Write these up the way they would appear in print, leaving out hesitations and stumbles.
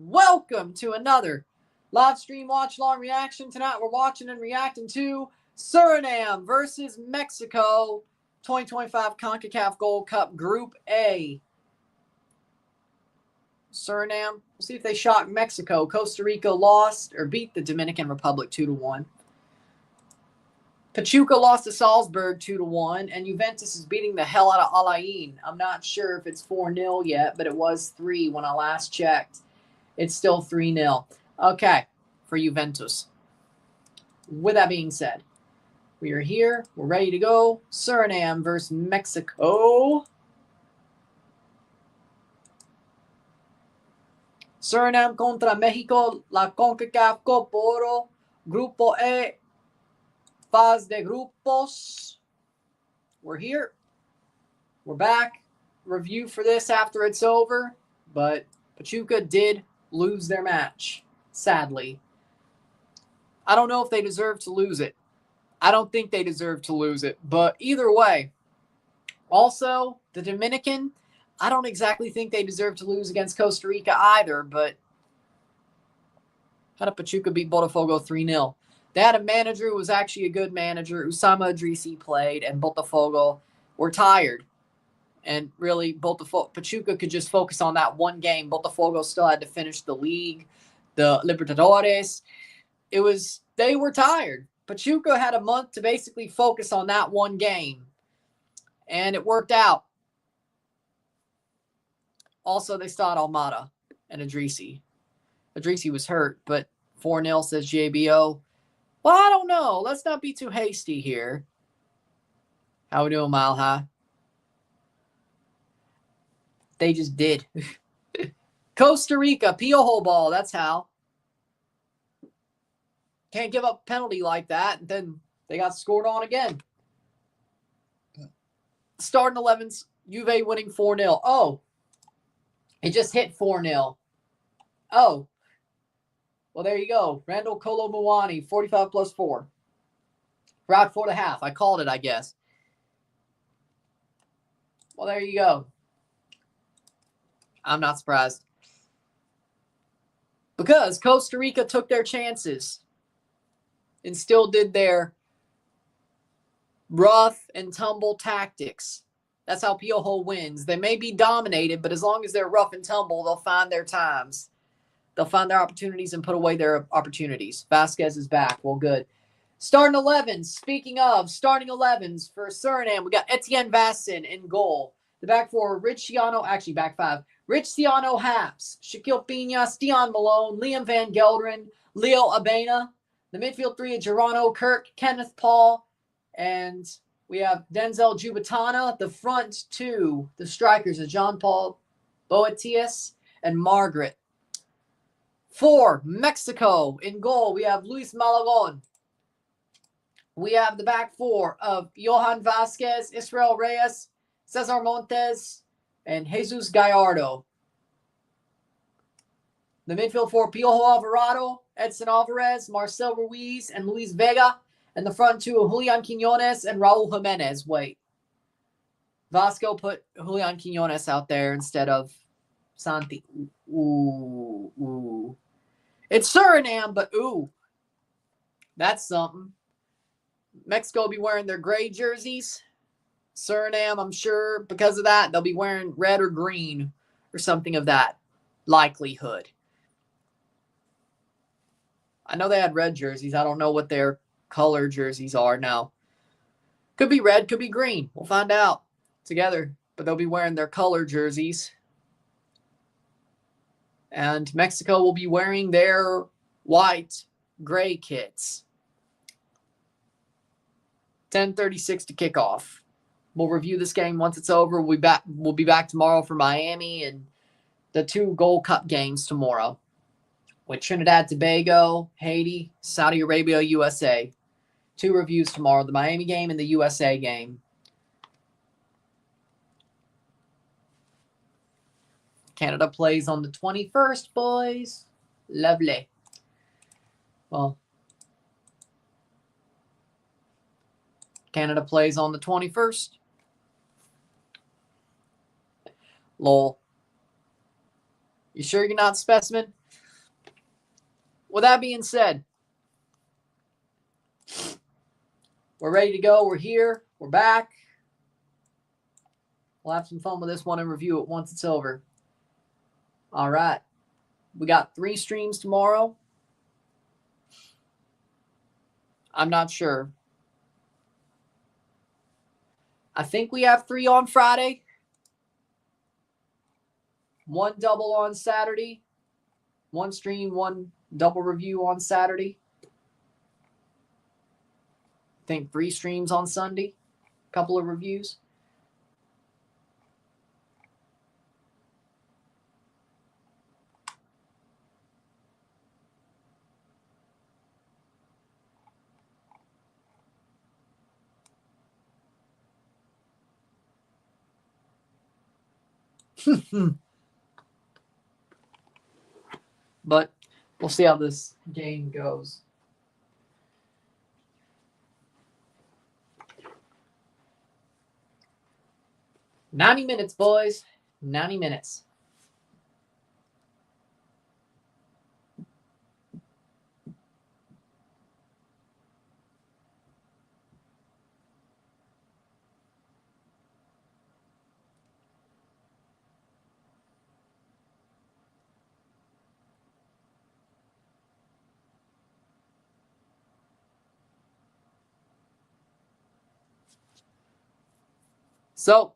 welcome to another live stream watch long reaction. Tonight we're watching and reacting to Suriname versus Mexico 2025 CONCACAF Gold Cup Group A. Suriname, we'll see if they shock Mexico. Costa Rica lost or beat the Dominican Republic 2-1. Pachuca lost to Salzburg 2-1, and Juventus is beating the hell out of Alain. I'm not sure if it's 4-0 yet, but it was 3 when I last checked. It's still 3-0. Okay, for Juventus. With that being said, we are here. We're ready to go. Suriname versus Mexico. Suriname contra Mexico, la CONCACAF Copa Oro, Grupo E, Fase de Grupos. We're here. We're back. Review for this after it's over. But Pachuca did lose their match, sadly. I don't know if they deserve to lose it. I don't think they deserve to lose it. But either way. Also, the Dominican, I don't exactly think they deserve to lose against Costa Rica either. But how did Pachuca beat Botafogo 3-0? They had a manager who was actually a good manager. Usama Idrissi played, and Botafogo were tired. And really, Pachuca could just focus on that one game. Botafogo still had to finish the league, the Libertadores. They were tired. Pachuca had a month to basically focus on that one game. And it worked out. Also, they started Almada and Idrissi. Idrissi was hurt, but 4-0 says JBO. Well, I don't know. Let's not be too hasty here. How we doing, Mile High? They just did. Costa Rica, Piojo ball. That's how. Can't give up a penalty like that. And then they got scored on again. Starting 11s, Juve winning 4-0. Oh, it just hit 4-0. Oh. Well, there you go. Randall Kolo Muani, 45 plus 4. Route 4.5. I called it, I guess. Well, there you go. I'm not surprised. Because Costa Rica took their chances and still did their rough and tumble tactics. That's how Piojo wins. They may be dominated, but as long as they're rough and tumble, they'll find their times. They'll find their opportunities and put away their opportunities. Vasquez is back. Well, good. Starting 11s. Speaking of starting 11s for Suriname, we got Etienne Vassin in goal. The back four, back five. Rich Ciano Haps, Shaquille Pina, Stian Malone, Liam Van Gelderen, Leo Abena. The midfield three of Geronimo Kirk, Kenneth Paul, and we have Denzel Jubatana. The front two, the strikers of John Paul Boetius and Margaret. 4, Mexico. In goal, we have Luis Malagon. We have the back four of Johan Vasquez, Israel Reyes, Cesar Montes, and Jesus Gallardo. The midfield four, Piojo Alvarado, Edson Alvarez, Marcel Ruiz, and Luis Vega. And the front two, Julian Quinones and Raul Jimenez. Wait. Vasco put Julian Quinones out there instead of Santi. Ooh. It's Suriname, but ooh. That's something. Mexico will be wearing their gray jerseys. Suriname, I'm sure, because of that, they'll be wearing red or green or something of that likelihood. I know they had red jerseys. I don't know what their color jerseys are now. Could be red, could be green. We'll find out together. But they'll be wearing their color jerseys. And Mexico will be wearing their white, gray kits. 10:36 to kick off. We'll review this game once it's over. We'll be back tomorrow for Miami and the 2 Gold Cup games tomorrow. With Trinidad, Tobago, Haiti, Saudi Arabia, USA. 2 reviews tomorrow. The Miami game and the USA game. Canada plays on the 21st, boys. Lovely. Well, Canada plays on the 21st. Lol. You sure you're not specimen? With that being said, we're ready to go. We're here. We're back. We'll have some fun with this one and review it once it's over. All right. We got 3 streams tomorrow. I'm not sure. I think we have 3 on Friday. 1 double on Saturday. 1 stream, 1 double review on Saturday. I think 3 streams on Sunday. A couple of reviews. But we'll see how this game goes. "90 minutes, boys. 90 minutes. So,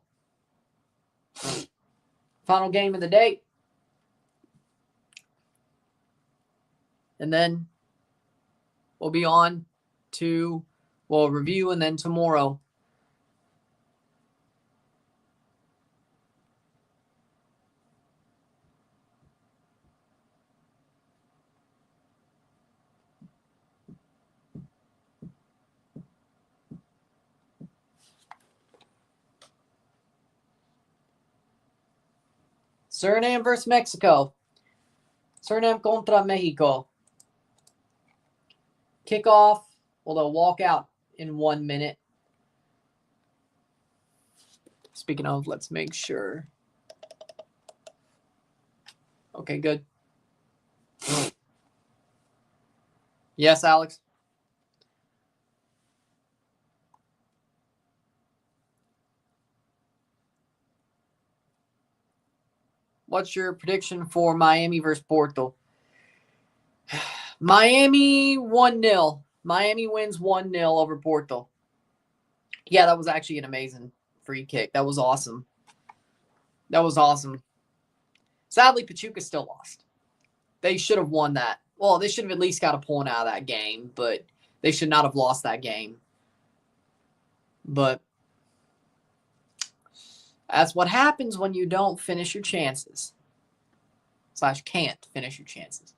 final game of the day. And then we'll be on to, well, review and then tomorrow. Suriname versus Mexico. Suriname contra Mexico. Kickoff. Well, they'll walk out in 1 minute. Speaking of, let's make sure. Okay, good. Yes, Alex? What's your prediction for Miami versus Porto? Miami 1-0. Miami wins 1-0 over Porto. Yeah, that was actually an amazing free kick. That was awesome. That was awesome. Sadly, Pachuca still lost. They should have won that. Well, they should have at least got a point out of that game, but they should not have lost that game. But that's what happens when you don't finish your chances. / can't finish your chances.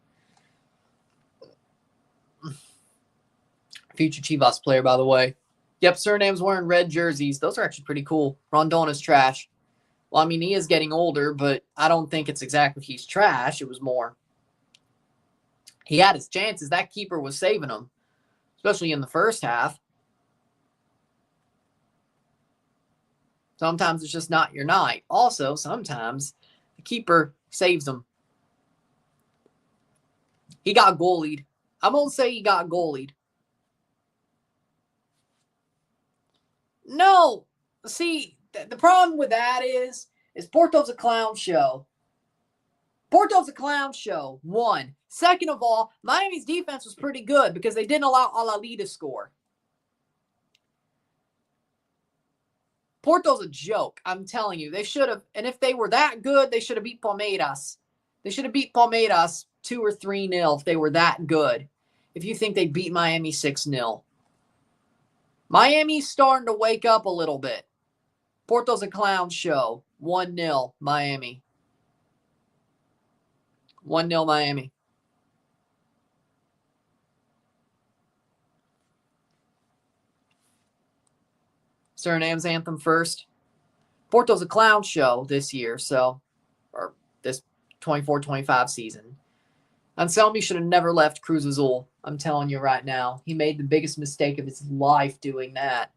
Future Chivas player, by the way. Yep, Suriname's wearing red jerseys. Those are actually pretty cool. Rondon is trash. Well, I mean, he is getting older, but I don't think it's exactly he's trash. It was more. He had his chances. That keeper was saving him, especially in the first half. Sometimes it's just not your night. Also, sometimes the keeper saves them. He got goalied. I'm going to say he got goalied. No. See, the problem with that is Porto's a clown show. Porto's a clown show, 1. Second of all, Miami's defense was pretty good because they didn't allow Al-Ali to score. Porto's a joke. I'm telling you. They should have, and if they were that good, they should have beat Palmeiras. They should have beat Palmeiras 2 or 3-0 if they were that good. If you think they beat Miami 6-0. Miami's starting to wake up a little bit. Porto's a clown show. 1-0 Miami. 1-0 Miami. Suriname's anthem first. Porto's a clown show this year, or this 24-25 season. Anselmi should have never left Cruz Azul. I'm telling you right now. He made the biggest mistake of his life doing that.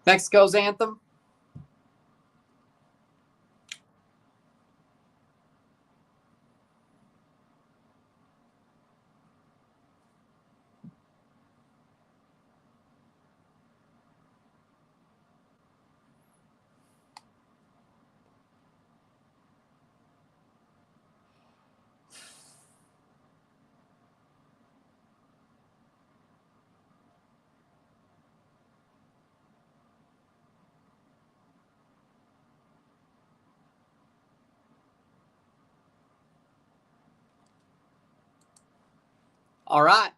Mexico's anthem. All right.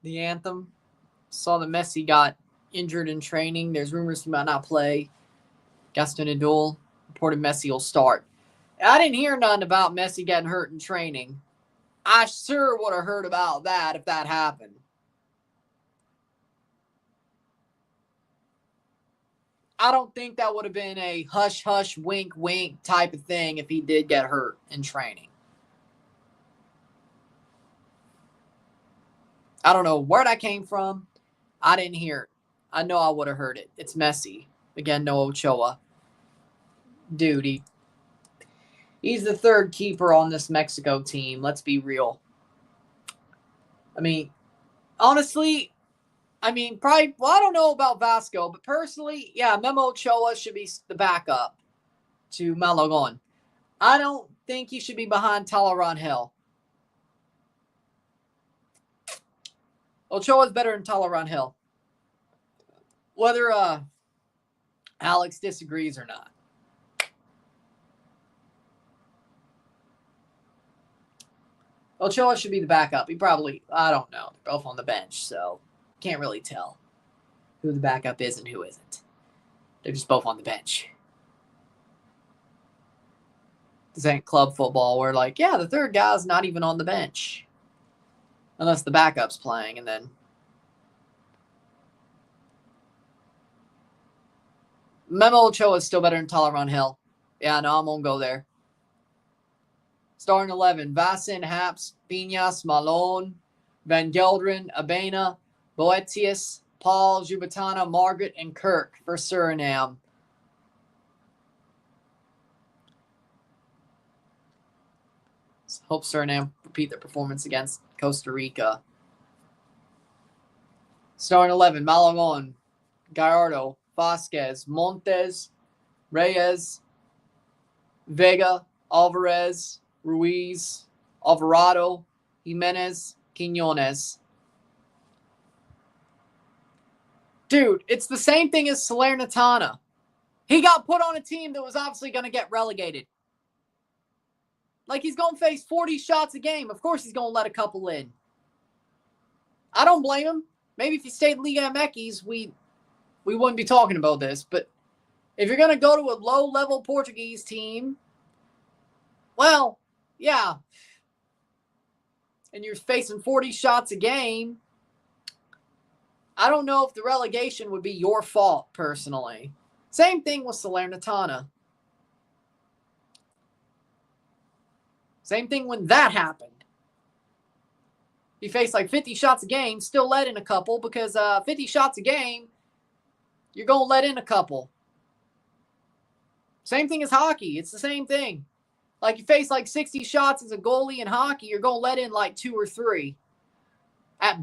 The anthem. Saw that Messi got injured in training. There's rumors he might not play. Gaston Idol reported Messi will start. I didn't hear nothing about Messi getting hurt in training. I sure would have heard about that if that happened. I don't think that would have been a hush, hush, wink, wink type of thing if he did get hurt in training. I don't know where that came from. I didn't hear it. I know I would have heard it. It's Messi. Again, no Ochoa. Dude, he's the third keeper on this Mexico team. Let's be real. I mean, honestly, probably, well, I don't know about Vasco, but personally, yeah, Memo Ochoa should be the backup to Malagón. I don't think he should be behind Talarangel. Ochoa's better than Talarangel. Whether Alex disagrees or not. Ochoa should be the backup. He probably, I don't know. They're both on the bench, so can't really tell who the backup is and who isn't. They're just both on the bench. This ain't club football where, like, yeah, the third guy's not even on the bench. Unless the backup's playing, and then Memo Ochoa is still better than Talarangel. Yeah, no, I'm going to go there. Starting 11, Vasin, Haps, Piñas, Malone, Van Gelderen, Abena, Boetius, Paul, Jubatana, Margaret, and Kirk for Suriname. Hope Suriname repeat their performance against Costa Rica. Starting 11, Malagón, Gallardo, Vasquez, Montes, Reyes, Vega, Alvarez, Ruiz, Alvarado, Jimenez, Quiñones. Dude, it's the same thing as Salernitana. He got put on a team that was obviously going to get relegated. Like, he's going to face 40 shots a game. Of course he's going to let a couple in. I don't blame him. Maybe if he stayed in Liga MX, we wouldn't be talking about this. But if you're going to go to a low-level Portuguese team, well, yeah, and you're facing 40 shots a game, I don't know if the relegation would be your fault, personally. Same thing with Salernitana. Same thing when that happened. He faced like 50 shots a game, still let in a couple, because 50 shots a game, you're going to let in a couple. Same thing as hockey. It's the same thing. Like, you face like 60 shots as a goalie in hockey, you're going to let in like 2 or 3. At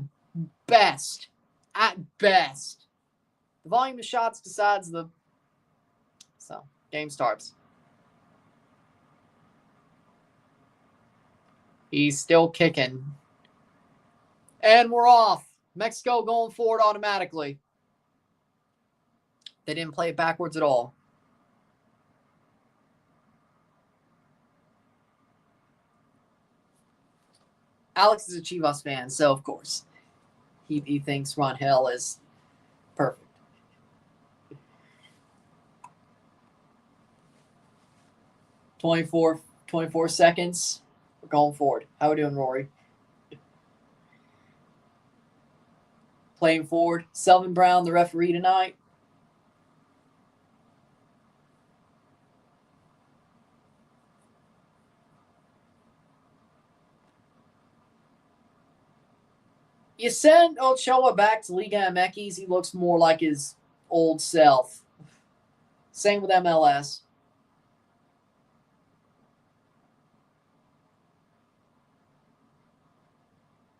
best. At best. The volume of shots decides the... So, game starts. He's still kicking. And we're off. Mexico going forward automatically. They didn't play it backwards at all. Alex is a Chivas fan, so of course he thinks Rangel is perfect. 24 seconds. We're going forward. How we doing, Rory? Playing forward. Selvin Brown, the referee tonight. You send Ochoa back to Liga MX, he looks more like his old self. Same with MLS.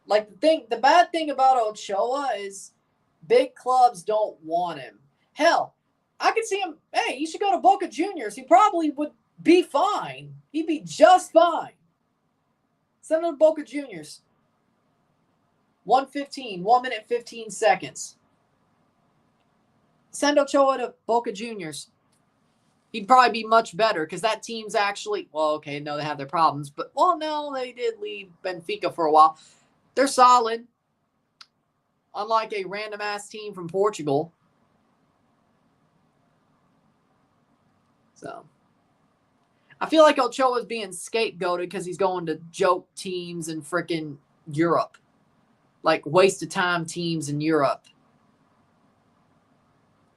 Like the bad thing about Ochoa is big clubs don't want him. Hell, I could see him, hey, he should go to Boca Juniors. He probably would be fine. He'd be just fine. Send him to Boca Juniors. 1 minute 15 seconds. Send Ochoa to Boca Juniors. He'd probably be much better because that team's actually, well, okay, no, they have their problems, but, well, no, they did leave Benfica for a while. They're solid, unlike a random-ass team from Portugal. So, I feel like Ochoa's being scapegoated because he's going to joke teams in frickin' Europe. Like, waste of time teams in Europe.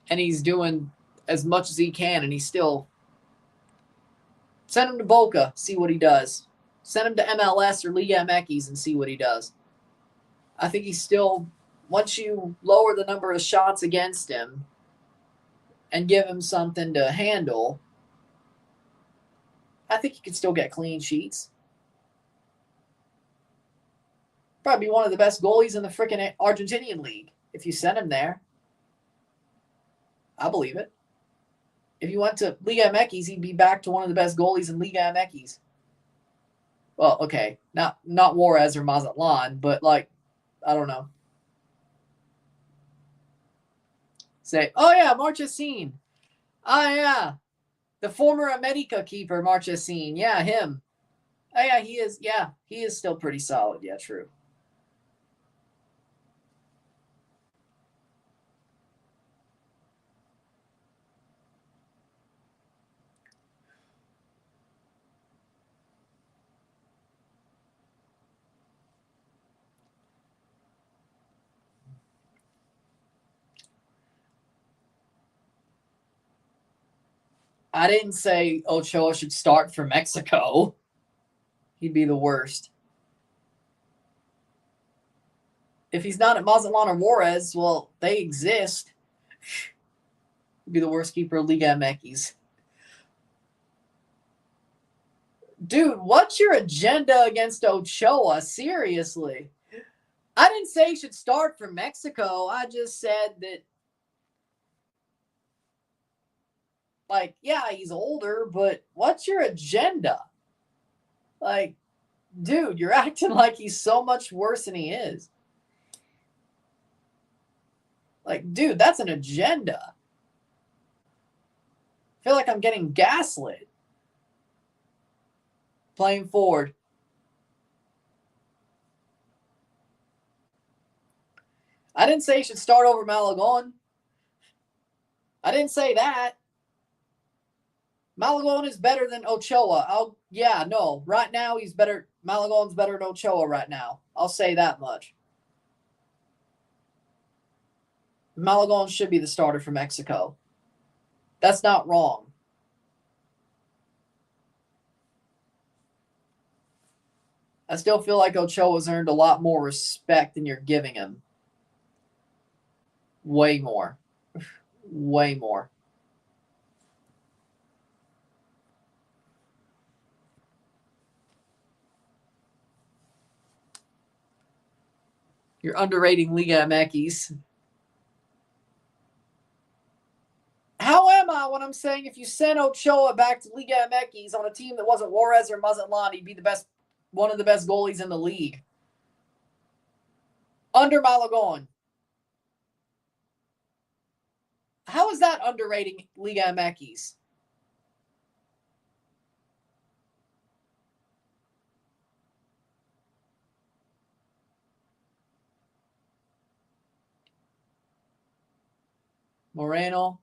And he's doing as much as he can, and he's still... Send him to Boca, see what he does. Send him to MLS or Liga MX and see what he does. I think he's still... Once you lower the number of shots against him and give him something to handle, I think he can still get clean sheets. Probably be one of the best goalies in the freaking Argentinian league if you send him there. I believe it. If you went to Liga MX, he'd be back to one of the best goalies in Liga MX. Well, okay, not Juarez or Mazatlan, but like, I don't know. Say, oh yeah, Marchesín. Oh yeah, the former America keeper, Marchesín. Yeah, him. Oh yeah, he is. Yeah, he is still pretty solid. Yeah, true. I didn't say Ochoa should start for Mexico. He'd be the worst. If he's not at Mazatlan or Juarez, well, they exist. He'd be the worst keeper of Liga MX. Dude, what's your agenda against Ochoa? Seriously. I didn't say he should start for Mexico. I just said that, like, yeah, he's older, but what's your agenda? Like, dude, you're acting like he's so much worse than he is. Like, dude, that's an agenda. I feel like I'm getting gaslit. Playing forward. I didn't say he should start over Malagon. I didn't say that. Malagon is better than Ochoa. Right now he's better. Malagon's better than Ochoa right now. I'll say that much. Malagon should be the starter for Mexico. That's not wrong. I still feel like Ochoa's earned a lot more respect than you're giving him. Way more. Way more. You're underrating Liga MX. How am I when I'm saying if you send Ochoa back to Liga MX on a team that wasn't Juarez or Mazatlan, he'd be one of the best goalies in the league? Under Malagon. How is that underrating Liga MX? Moreno.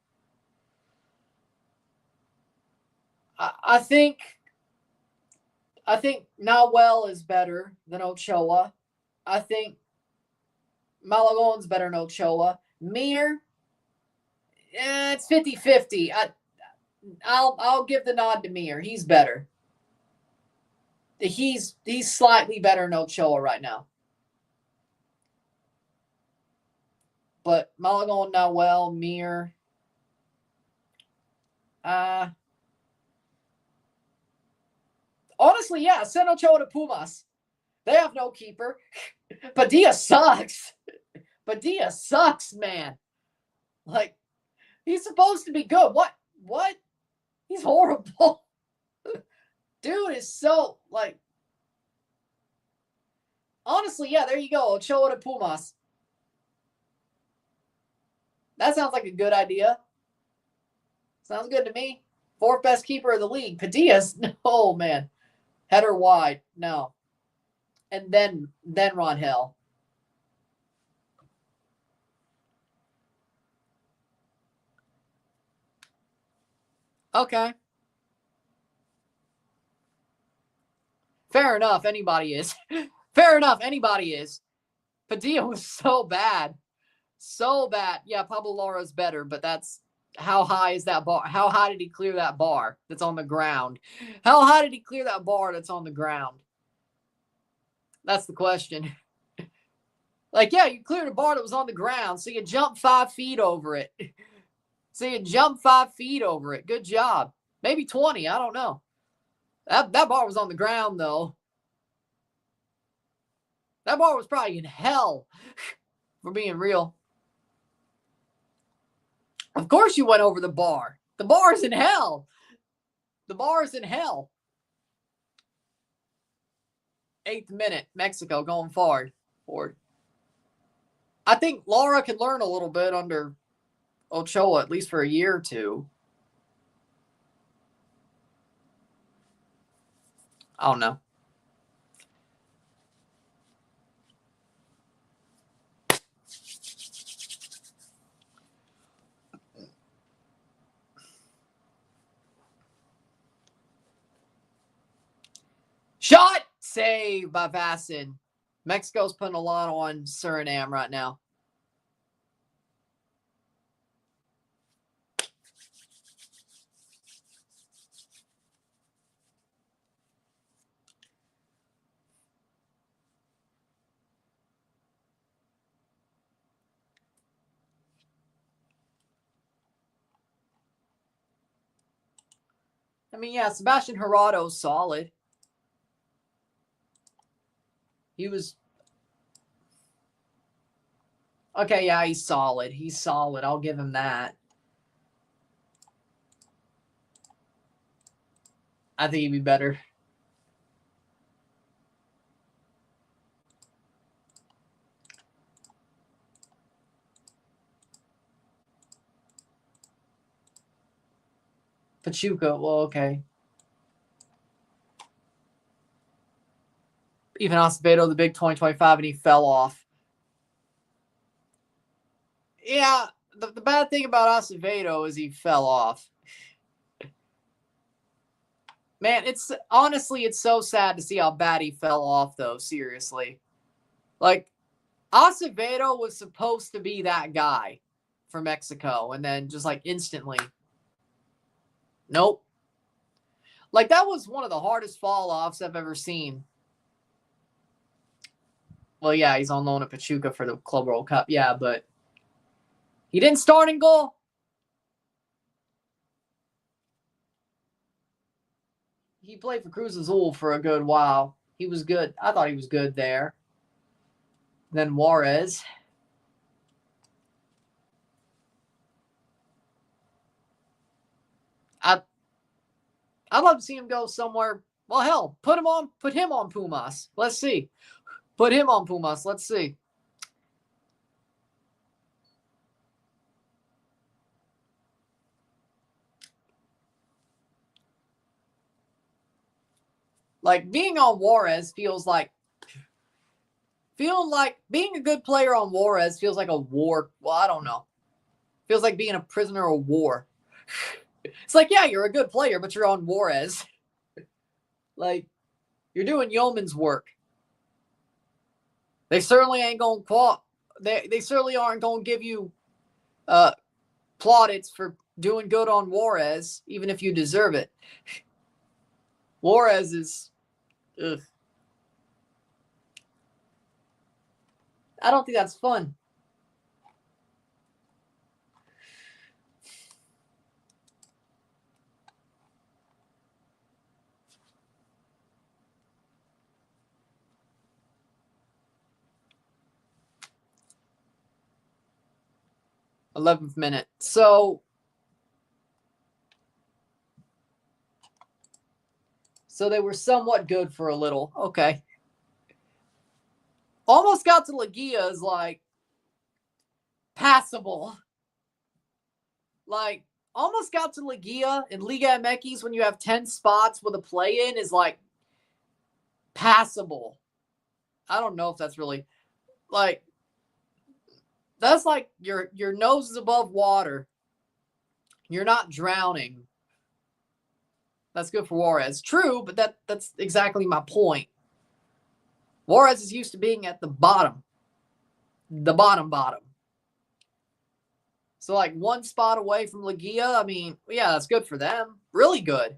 I think I think Nawel is better than Ochoa. I think Malagon's better than Ochoa. Mir, it's 50-50. I'll give the nod to Mir. He's better. He's slightly better than Ochoa right now. But Malagon, Nawel, Mir. Honestly, yeah, send Ochoa to Pumas. They have no keeper. Padilla sucks. Padilla sucks, man. Like, he's supposed to be good. What? He's horrible. Dude is so, like... Honestly, yeah, there you go. Ochoa to Pumas. That sounds like a good idea. Sounds good to me. Fourth best keeper of the league. Padillas? Oh, man. Header wide. No. And then Rangel. Okay. Fair enough. Anybody is. Fair enough. Anybody is. Padilla was so bad. So bad. Yeah, Pablo Lara's better, but that's... How high is that bar? How high did he clear that bar that's on the ground? How high did he clear that bar that's on the ground? That's the question. Like, yeah, you cleared a bar that was on the ground, so you jumped 5 feet over it. Good job. Maybe 20. I don't know. That bar was on the ground, though. That bar was probably in hell, for being real. Of course you went over the bar. The bar's in hell. The bar's in hell. 8th minute, Mexico going forward. I think Lara could learn a little bit under Ochoa, at least for a year or two. I don't know. Shot! Save by Vassin. Mexico's putting a lot on Suriname right now. I mean, yeah, Sebastian Rayada's solid. He was... Okay, yeah, he's solid. He's solid. I'll give him that. I think he'd be better. Pachuca, well, okay. Even Acevedo, the big 2025, and he fell off. Yeah, the bad thing about Acevedo is he fell off. Man, it's honestly, it's so sad to see how bad he fell off, though, seriously. Like, Acevedo was supposed to be that guy for Mexico, and then just, like, instantly. Nope. Like, that was one of the hardest fall-offs I've ever seen. Well, yeah, he's on loan at Pachuca for the Club World Cup. Yeah, but he didn't start in goal. He played for Cruz Azul for a good while. He was good. I thought he was good there. Then Juarez. I'd love to see him go somewhere. Well, hell, put him on Pumas. Let's see. Put him on Pumas. Let's see. Like, being on Juarez feels like being a good player on Juarez feels like a war. Well, I don't know. Feels like being a prisoner of war. It's like, yeah, you're a good player, but you're on Juarez. Like, You're doing yeoman's work. They certainly ain't going to they certainly aren't going to give you plaudits for doing good on Juarez, even if you deserve it. Juarez is, ugh. I don't think that's fun. '11th minute. So they were somewhat good for a little. Okay. Almost got to Leguia is like passable. Like almost got to Leguia in Liga MX when you have 10 spots with a play-in is like passable. I don't know if that's really like that's like your nose is above water. You're not drowning. That's good for Juarez. True, but that's exactly my point. Juarez is used to being at the bottom. The bottom. So like one spot away from Leguia, I mean, yeah, that's good for them. Really good.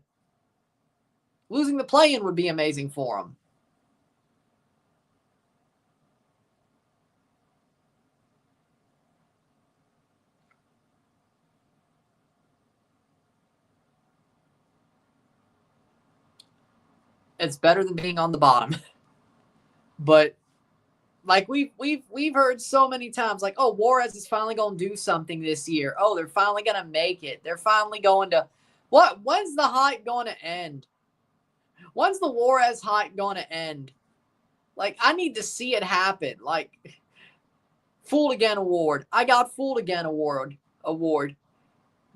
Losing the play-in would be amazing for them. It's better than being on the bottom. But like we've heard so many times, like, oh, Juarez is finally going to do something this year. Oh, they're finally going to make it. They're finally going to what? When's the hype going to end? When's the Juarez hype going to end? Like, I need to see it happen. Like, fooled again award. I got fooled again award.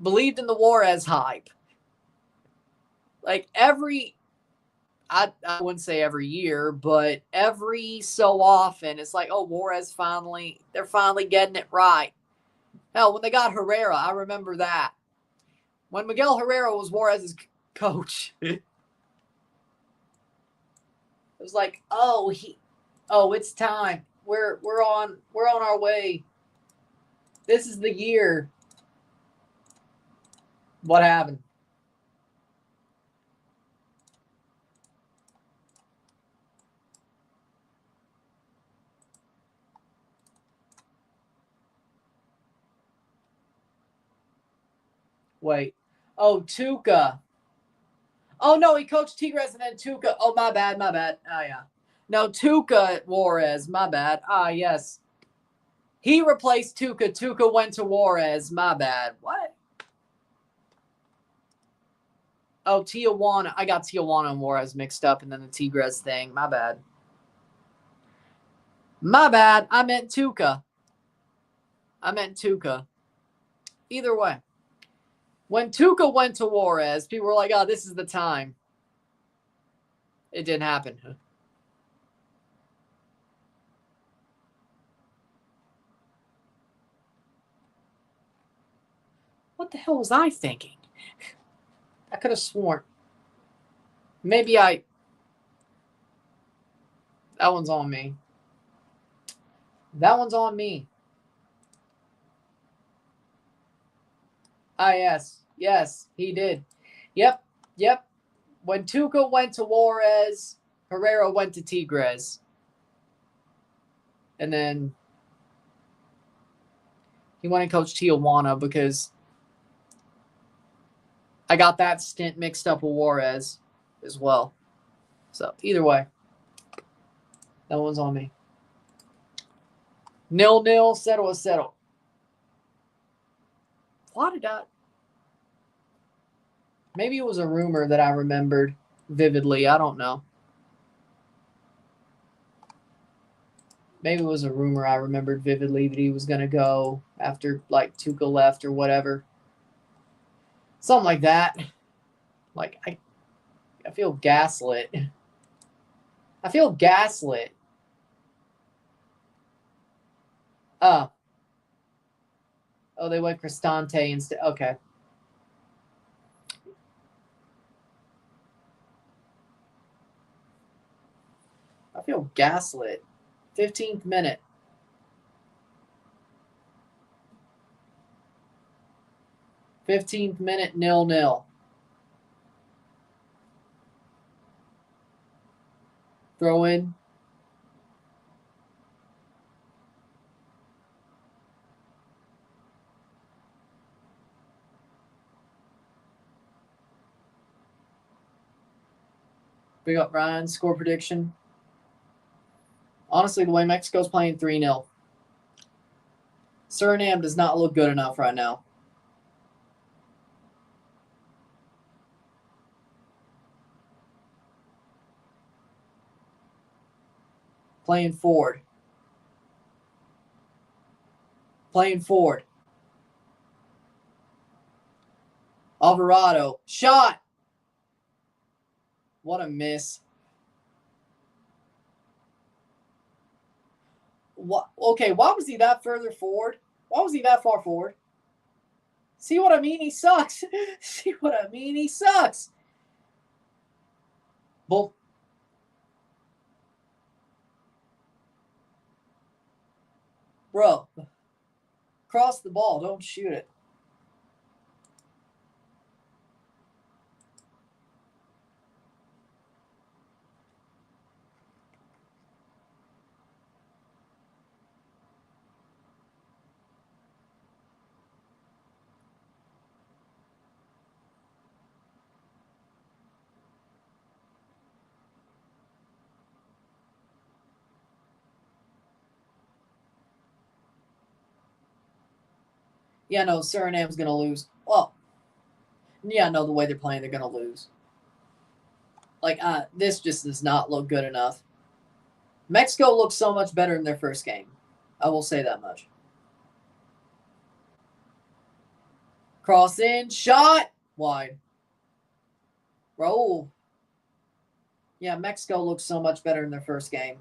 Believed in the Juarez hype. Like I wouldn't say every year, but every so often, it's like, oh, Juarez they're finally getting it right. Hell, when they got Herrera, I remember that. When Miguel Herrera was Juarez's coach, it was like, oh, it's time. We're on our way. This is the year. What happened? Wait. Oh, Tuca. Oh, no, he coached Tigres and then Tuca. Oh, my bad. Oh, yeah. No, Tuca Juarez. My bad. Ah, yes. He replaced Tuca. Tuca went to Juarez. My bad. What? Oh, Tijuana. I got Tijuana and Juarez mixed up and then the Tigres thing. My bad. I meant Tuca. Either way. When Tuca went to Juarez, people were like, oh, this is the time. It didn't happen. What the hell was I thinking? I could have sworn. Maybe that one's on me. Ah, yes, he did. Yep. When Tuca went to Juarez, Herrera went to Tigres. And then he went and coached Tijuana because I got that stint mixed up with Juarez as well. So either way, that one's on me. 0-0, settle. Why did I? Maybe it was a rumor that I remembered vividly. I don't know. Maybe it was a rumor I remembered vividly that he was going to go after, like, Tuca left or whatever. Something like that. Like, I feel gaslit. Oh, they went Cristante instead. Okay. I feel gaslit. 15th minute. .5 0-0. Throw in. Big up Ryan. Score prediction. Honestly, the way Mexico's playing 3-0. Suriname does not look good enough right now. Playing forward. Playing forward. Alvarado. Shot. What a miss. What? Okay, why was he that further forward? Why was he that far forward? See what I mean? He sucks. See what I mean? He sucks. Bull. Bro. Cross the ball. Don't shoot it. Yeah, no, Suriname's going to lose. Well, yeah, no, the way they're playing, they're going to lose. Like, this just does not look good enough. Mexico looks so much better in their first game. I will say that much. Cross in, shot, wide. Roll. Yeah, Mexico looks so much better in their first game.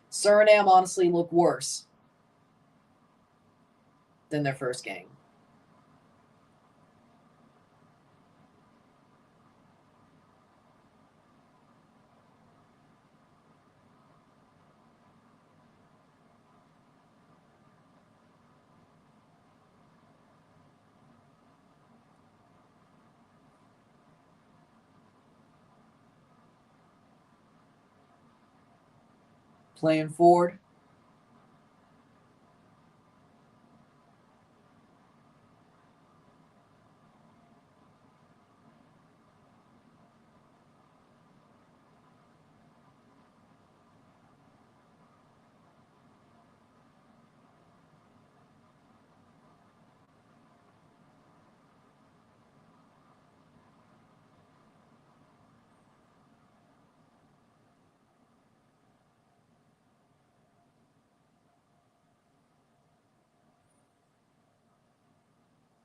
Suriname honestly looked worse than their first game. Playing forward.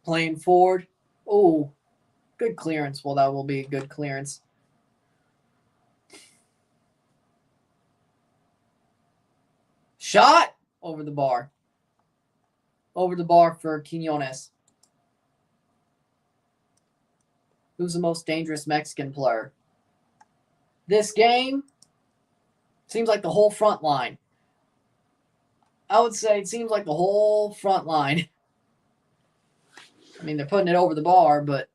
Playing forward. Oh, good clearance. Well, that will be a good clearance. Shot over the bar. Over the bar for Quinones. Who's the most dangerous Mexican player? This game seems like the whole front line. I would say it seems like the whole front line. I mean, they're putting it over the bar, but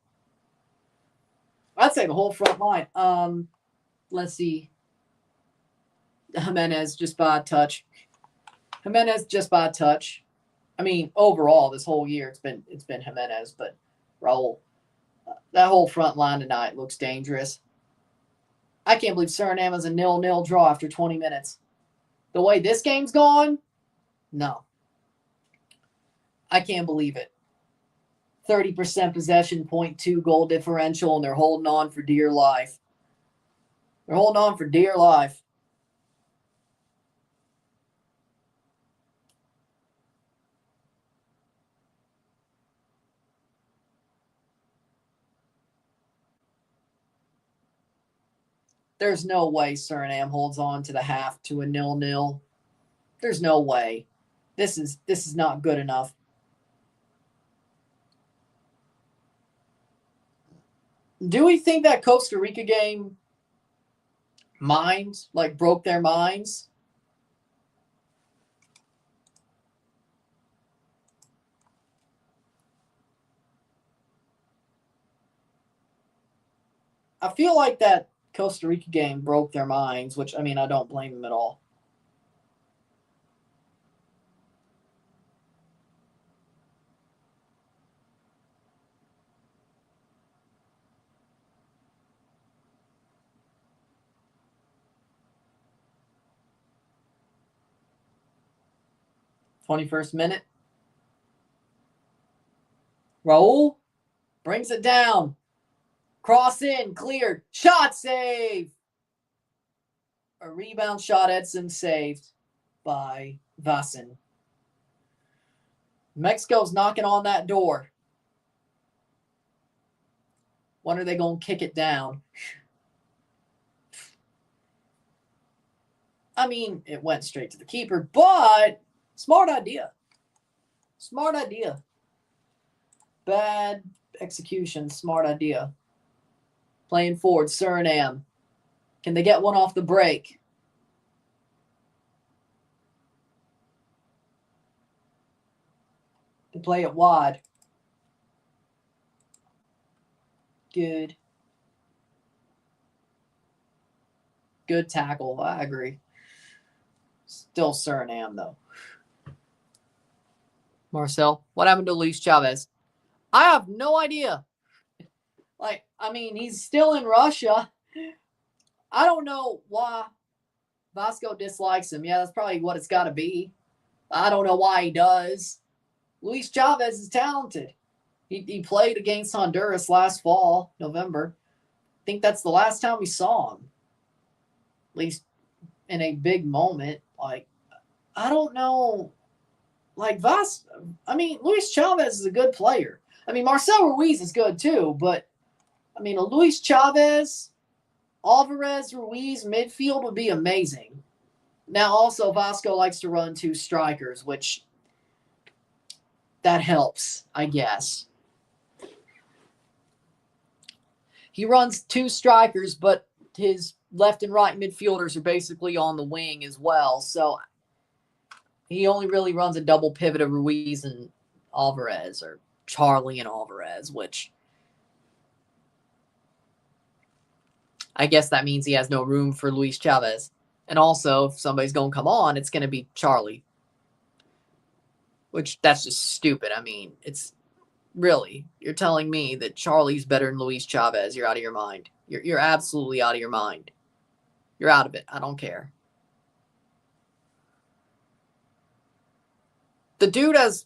I'd say the whole front line. Let's see. Jimenez just by a touch. Jimenez just by a touch. I mean, overall, this whole year it's been Jimenez, but Raul. That whole front line tonight looks dangerous. I can't believe Suriname is a 0-0 draw after 20 minutes. The way this game's gone, no. I can't believe it. 30% possession, 0.2 goal differential, and they're holding on for dear life. They're holding on for dear life. There's no way Suriname holds on to the half to a 0-0. There's no way. This is not good enough. Do we think that Costa Rica game mind, like broke their minds. I feel like that Costa Rica game broke their minds, which, I mean, I don't blame them at all. '21st minute. Raul brings it down. Cross in, cleared. Shot save. A rebound shot, Edson saved by Vassen. Mexico's knocking on that door. When are they going to kick it down? I mean, it went straight to the keeper, but smart idea. Smart idea. Bad execution, smart idea. Playing forward, Suriname. Can they get one off the break? They play it wide. Good. Good tackle, I agree. Still Suriname, though. Marcel, what happened to Luis Chavez? I have no idea. Like, I mean, he's still in Russia. I don't know why Vasco dislikes him. Yeah, that's probably what it's got to be. I don't know why he does. Luis Chavez is talented. He played against Honduras last fall, November. I think that's the last time we saw him. At least in a big moment. Like, I don't know. Like, Luis Chavez is a good player. I mean, Marcel Ruiz is good too, but, I mean, a Luis Chavez, Alvarez, Ruiz midfield would be amazing. Now, also, Vasco likes to run two strikers, which that helps, I guess. He runs two strikers, but his left and right midfielders are basically on the wing as well. So he only really runs a double pivot of Ruiz and Alvarez, or Charlie and Alvarez, which I guess that means he has no room for Luis Chavez. And also, if somebody's going to come on, it's going to be Charlie. Which, that's just stupid. I mean, it's really, you're telling me that Charlie's better than Luis Chavez. You're out of your mind. You're absolutely out of your mind. You're out of it. I don't care. The dude's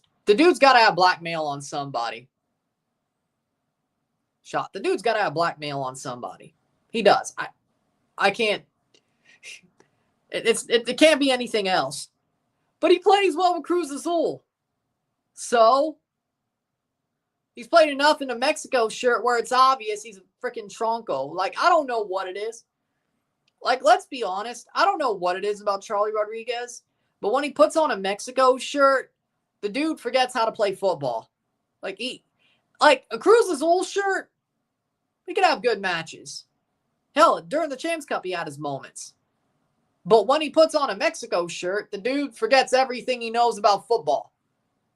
got to have blackmail on somebody. Shot. The dude's got to have blackmail on somebody. He does. I can't. It can't be anything else. But he plays well with Cruz Azul. So he's played enough in a Mexico shirt where it's obvious he's a freaking tronco. Like, I don't know what it is. Like, let's be honest. I don't know what it is about Charlie Rodriguez. But when he puts on a Mexico shirt, the dude forgets how to play football. Like a Cruz Azul shirt, he could have good matches. Hell, during the Champs Cup, he had his moments. But when he puts on a Mexico shirt, the dude forgets everything he knows about football.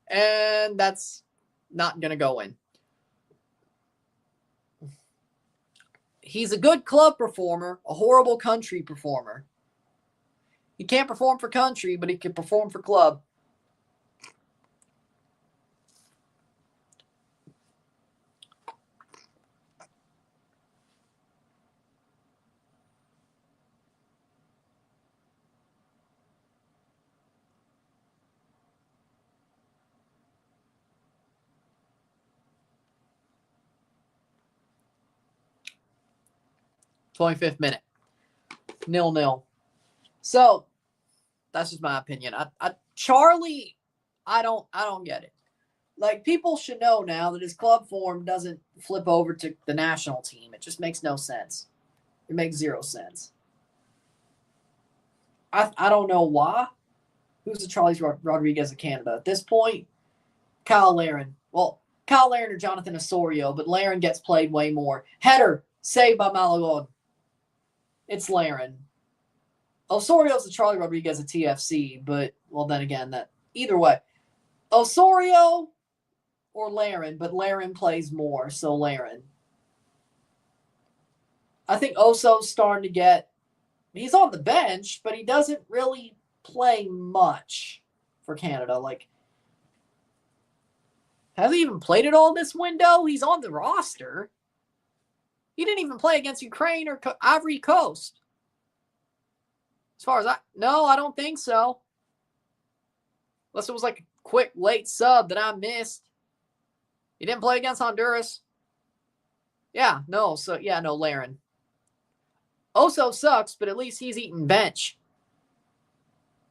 And that's not going to go in. He's a good club performer, a horrible country performer. He can't perform for country, but he can perform for club. '25th minute. 0-0. So that's just my opinion. Charlie, I don't get it. Like, people should know now that his club form doesn't flip over to the national team. It just makes no sense. It makes zero sense. I don't know why. Who's the Charlie Rodriguez of Canada? At this point, Kyle Larin. Well, Kyle Larin or Jonathan Osorio, but Larin gets played way more. Header, saved by Malagón. It's Laren. Osorio's a Charlie Rodriguez at TFC, but, well, then again, that either way. Osorio or Laren, but Laren plays more, so Laren. I think Oso's starting to get, he's on the bench, but he doesn't really play much for Canada. Like, has he even played at all this window? He's on the roster. He didn't even play against Ukraine or Ivory Coast. As far as no, I don't think so. Unless it was like a quick late sub that I missed. He didn't play against Honduras. Yeah, no, Laren. Oso sucks, but at least he's eating bench.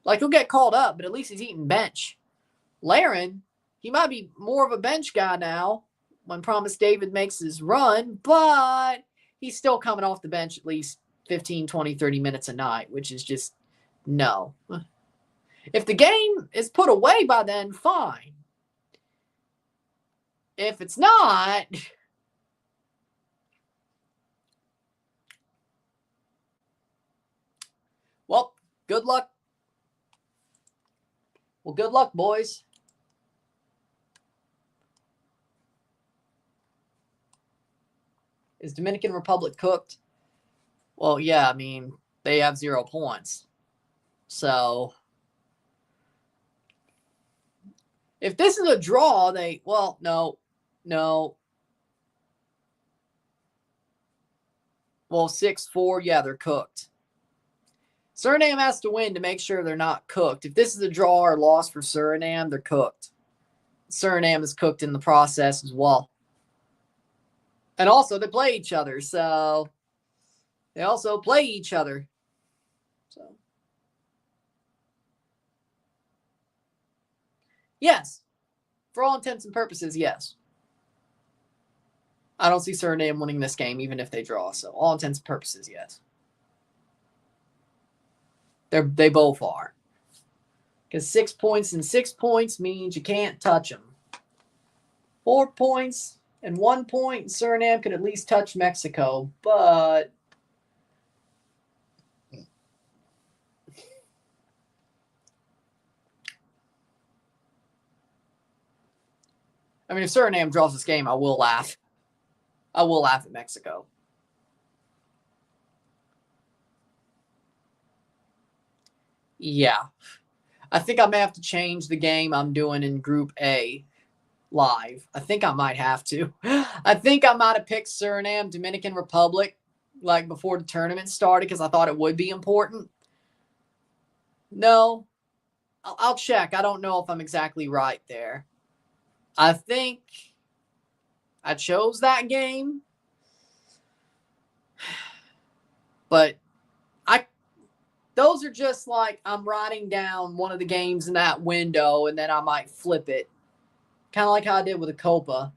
Like, he'll get called up, but at least he's eating bench. Laren, he might be more of a bench guy now when Promise David makes his run, but he's still coming off the bench at least 15, 20, 30 minutes a night, which is just no. If the game is put away by then, fine. If it's not, well, good luck. Well, good luck, boys. Is Dominican Republic cooked? Well, yeah, I mean, they have 0 points. So, if this is a draw, no. Well, 6-4, yeah, they're cooked. Suriname has to win to make sure they're not cooked. If this is a draw or loss for Suriname, they're cooked. Suriname is cooked in the process as well. And also, they play each other, so they also play each other. So, yes. For all intents and purposes, yes. I don't see Suriname winning this game, even if they draw. So, all intents and purposes, yes. They both are. Because 6 points and 6 points means you can't touch them. 4 points and 1 point, Suriname could at least touch Mexico, but I mean, if Suriname draws this game, I will laugh. I will laugh at Mexico. Yeah. I think I may have to change the game I'm doing in Group A live. I think I might have to. I think I might have picked Suriname, Dominican Republic, like before the tournament started because I thought it would be important. No. I'll check. I don't know if I'm exactly right there. I think I chose that game. But those are just like I'm writing down one of the games in that window and then I might flip it. Kind of like how I did with the Copa.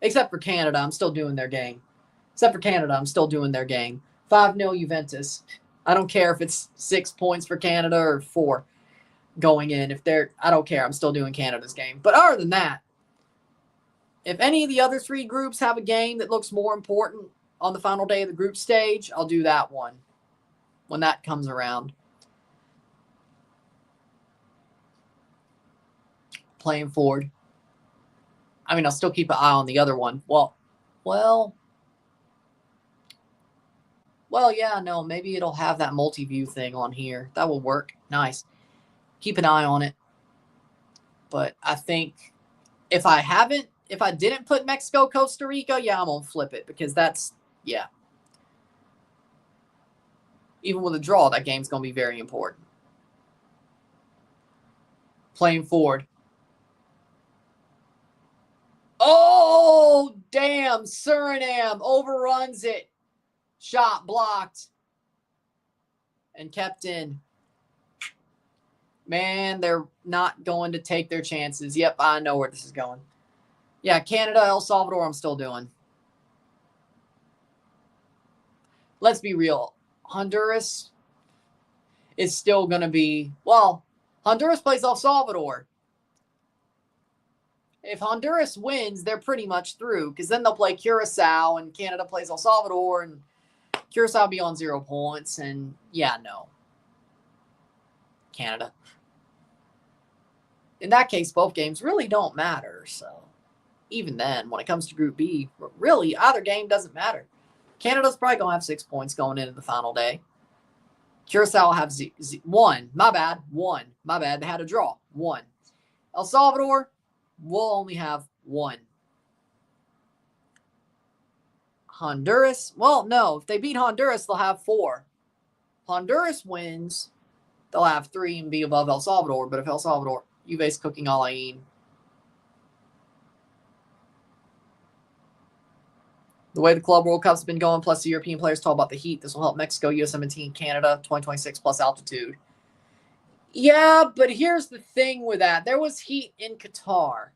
Except for Canada, I'm still doing their game. 5-0 Juventus. I don't care if it's 6 points for Canada or 4 going in. I don't care. I'm still doing Canada's game. But other than that, if any of the other 3 groups have a game that looks more important on the final day of the group stage, I'll do that one when that comes around. Playing forward. I mean, I'll still keep an eye on the other one. Well, yeah, no, maybe it'll have that multi-view thing on here. That will work. Nice. Keep an eye on it. But I think if I didn't put Mexico, Costa Rica, yeah, I'm going to flip it because yeah. Even with a draw, that game's going to be very important. Playing forward. Oh, damn. Suriname overruns it. Shot blocked. And kept in. Man, they're not going to take their chances. Yep, I know where this is going. Yeah, Canada, El Salvador, I'm still doing. Let's be real. Honduras is still going to be... Well, Honduras plays El Salvador. If Honduras wins, they're pretty much through because then they'll play Curacao and Canada plays El Salvador and Curacao be on 0 points, and yeah, no. Canada. In that case, both games really don't matter. So even then, when it comes to Group B, really, either game doesn't matter. Canada's probably going to have 6 points going into the final day. Curacao will have 1. My bad. 1. My bad. They had a draw. 1. El Salvador will only have 1. Honduras, well, no. If they beat Honduras, they'll have 4. Honduras wins, they'll have 3 and be above El Salvador. But if El Salvador, Juve's cooking Alain. The way the Club World Cup's been going, plus the European players talk about the heat, this will help Mexico, US-17, Canada, 2026 plus altitude. Yeah, but here's the thing with that. There was heat in Qatar.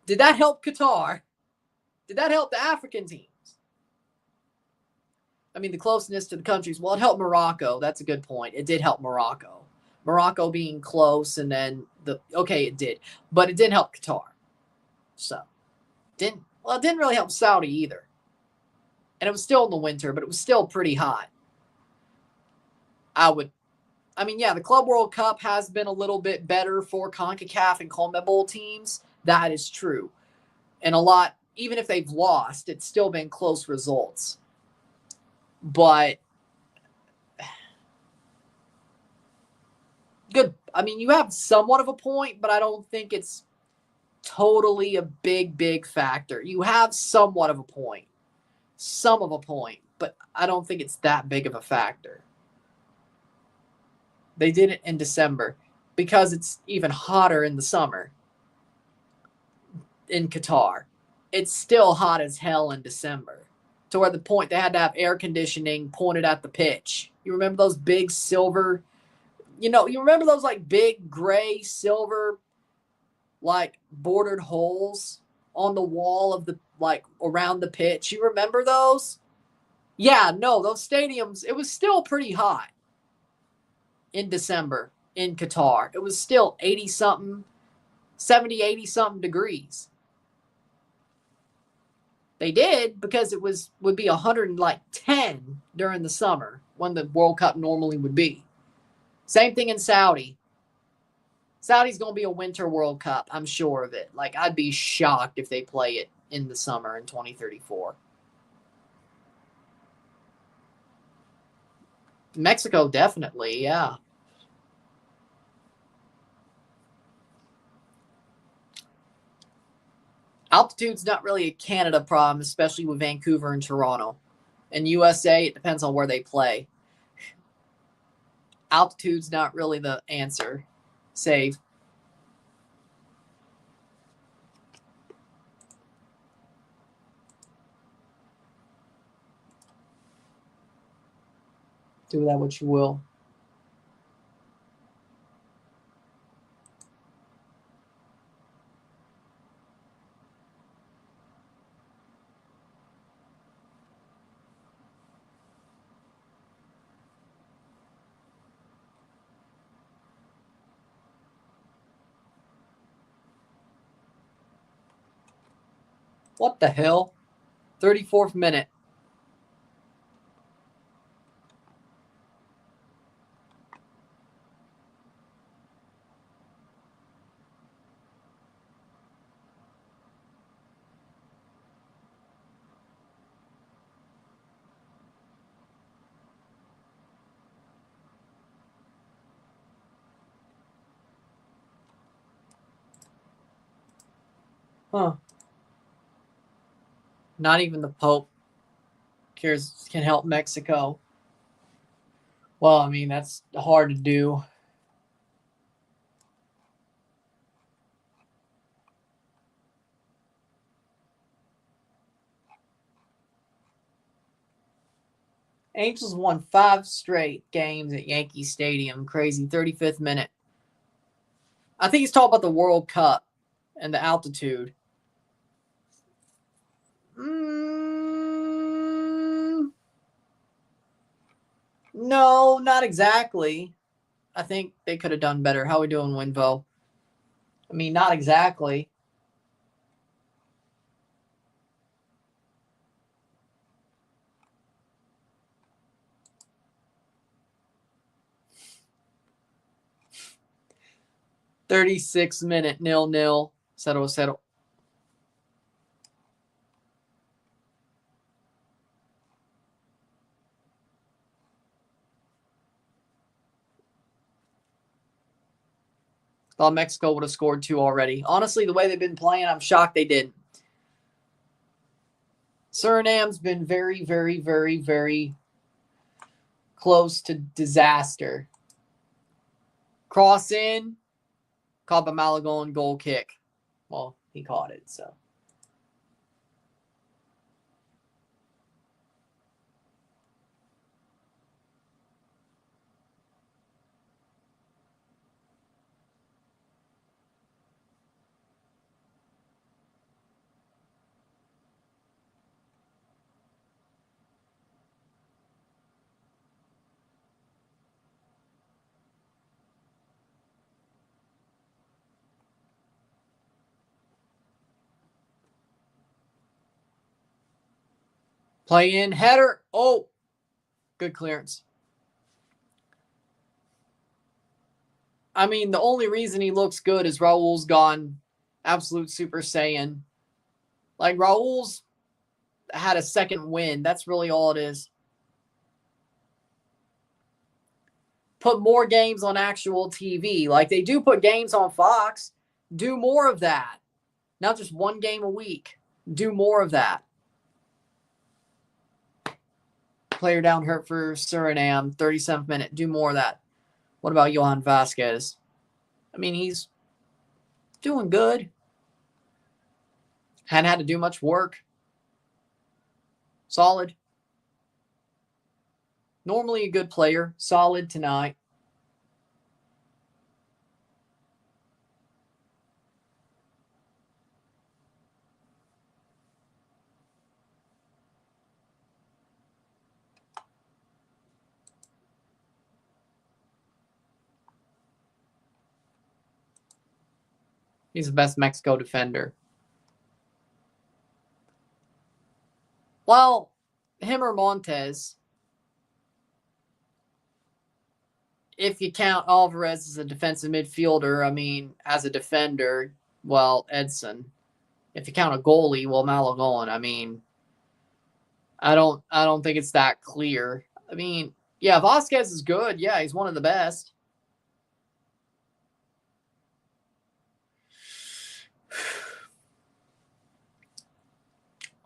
Did that help Qatar? Did that help the African teams? I mean, the closeness to the countries. Well, it helped Morocco. That's a good point. It did help Morocco. Morocco being close, and then it did. But it didn't help Qatar. So, it didn't really help Saudi either. And it was still in the winter, but it was still pretty hot. The Club World Cup has been a little bit better for CONCACAF and CONMEBOL teams. That is true. And a lot, even if they've lost, it's still been close results. But good. I mean, you have somewhat of a point, but I don't think it's totally a big factor. You have somewhat of a point. Some of a point, but I don't think it's that big of a factor. They did it in December because it's even hotter in the summer in Qatar. It's still hot as hell in December, to where the point they had to have air conditioning pointed at the pitch. You remember those big silver, you remember those like big gray silver like bordered holes on the wall of the like around the pitch? You remember those? Yeah, no, those stadiums, it was still pretty hot in December in Qatar. It was still 80-something, 70, 80-something degrees. They did because it would be 110 during the summer when the World Cup normally would be. Same thing in Saudi. Saudi's going to be a winter World Cup. I'm sure of it. Like, I'd be shocked if they play it in the summer in 2034. Mexico, definitely, yeah. Altitude's not really a Canada problem, especially with Vancouver and Toronto. In USA, it depends on where they play. Altitude's not really the answer. Save. Do that what you will. What the hell? 34th minute. Huh. Not even the Pope can help Mexico. Well, I mean, that's hard to do. Angels won 5 straight games at Yankee Stadium. Crazy. 35th minute. I think he's talking about the World Cup and the altitude. No, not exactly. I think they could have done better. How are we doing, Winvo? I mean, not exactly. 36 minute 0-0. 0-0. Thought Mexico would have scored 2 already. Honestly, the way they've been playing, I'm shocked they didn't. Suriname's been very, very, very, very close to disaster. Cross in, caught by Malagon, goal kick. Well, he caught it, so. Play in, header. Oh, good clearance. I mean, the only reason he looks good is Raul's gone absolute Super Saiyan. Like, Raul's had a second win. That's really all it is. Put more games on actual TV. Like, they do put games on Fox. Do more of that. Not just one game a week. Do more of that. Player down hurt for Suriname, 37th minute. Do more of that. What about Johan Vasquez? I mean, he's doing good. Hadn't had to do much work. Solid. Normally a good player. Solid tonight. He's the best Mexico defender. Well, him or Montes. If you count Alvarez as a defensive midfielder, I mean, as a defender, well, Edson. If you count a goalie, well, Malagon. I mean, I don't think it's that clear. I mean, yeah, Vasquez is good. Yeah, he's one of the best.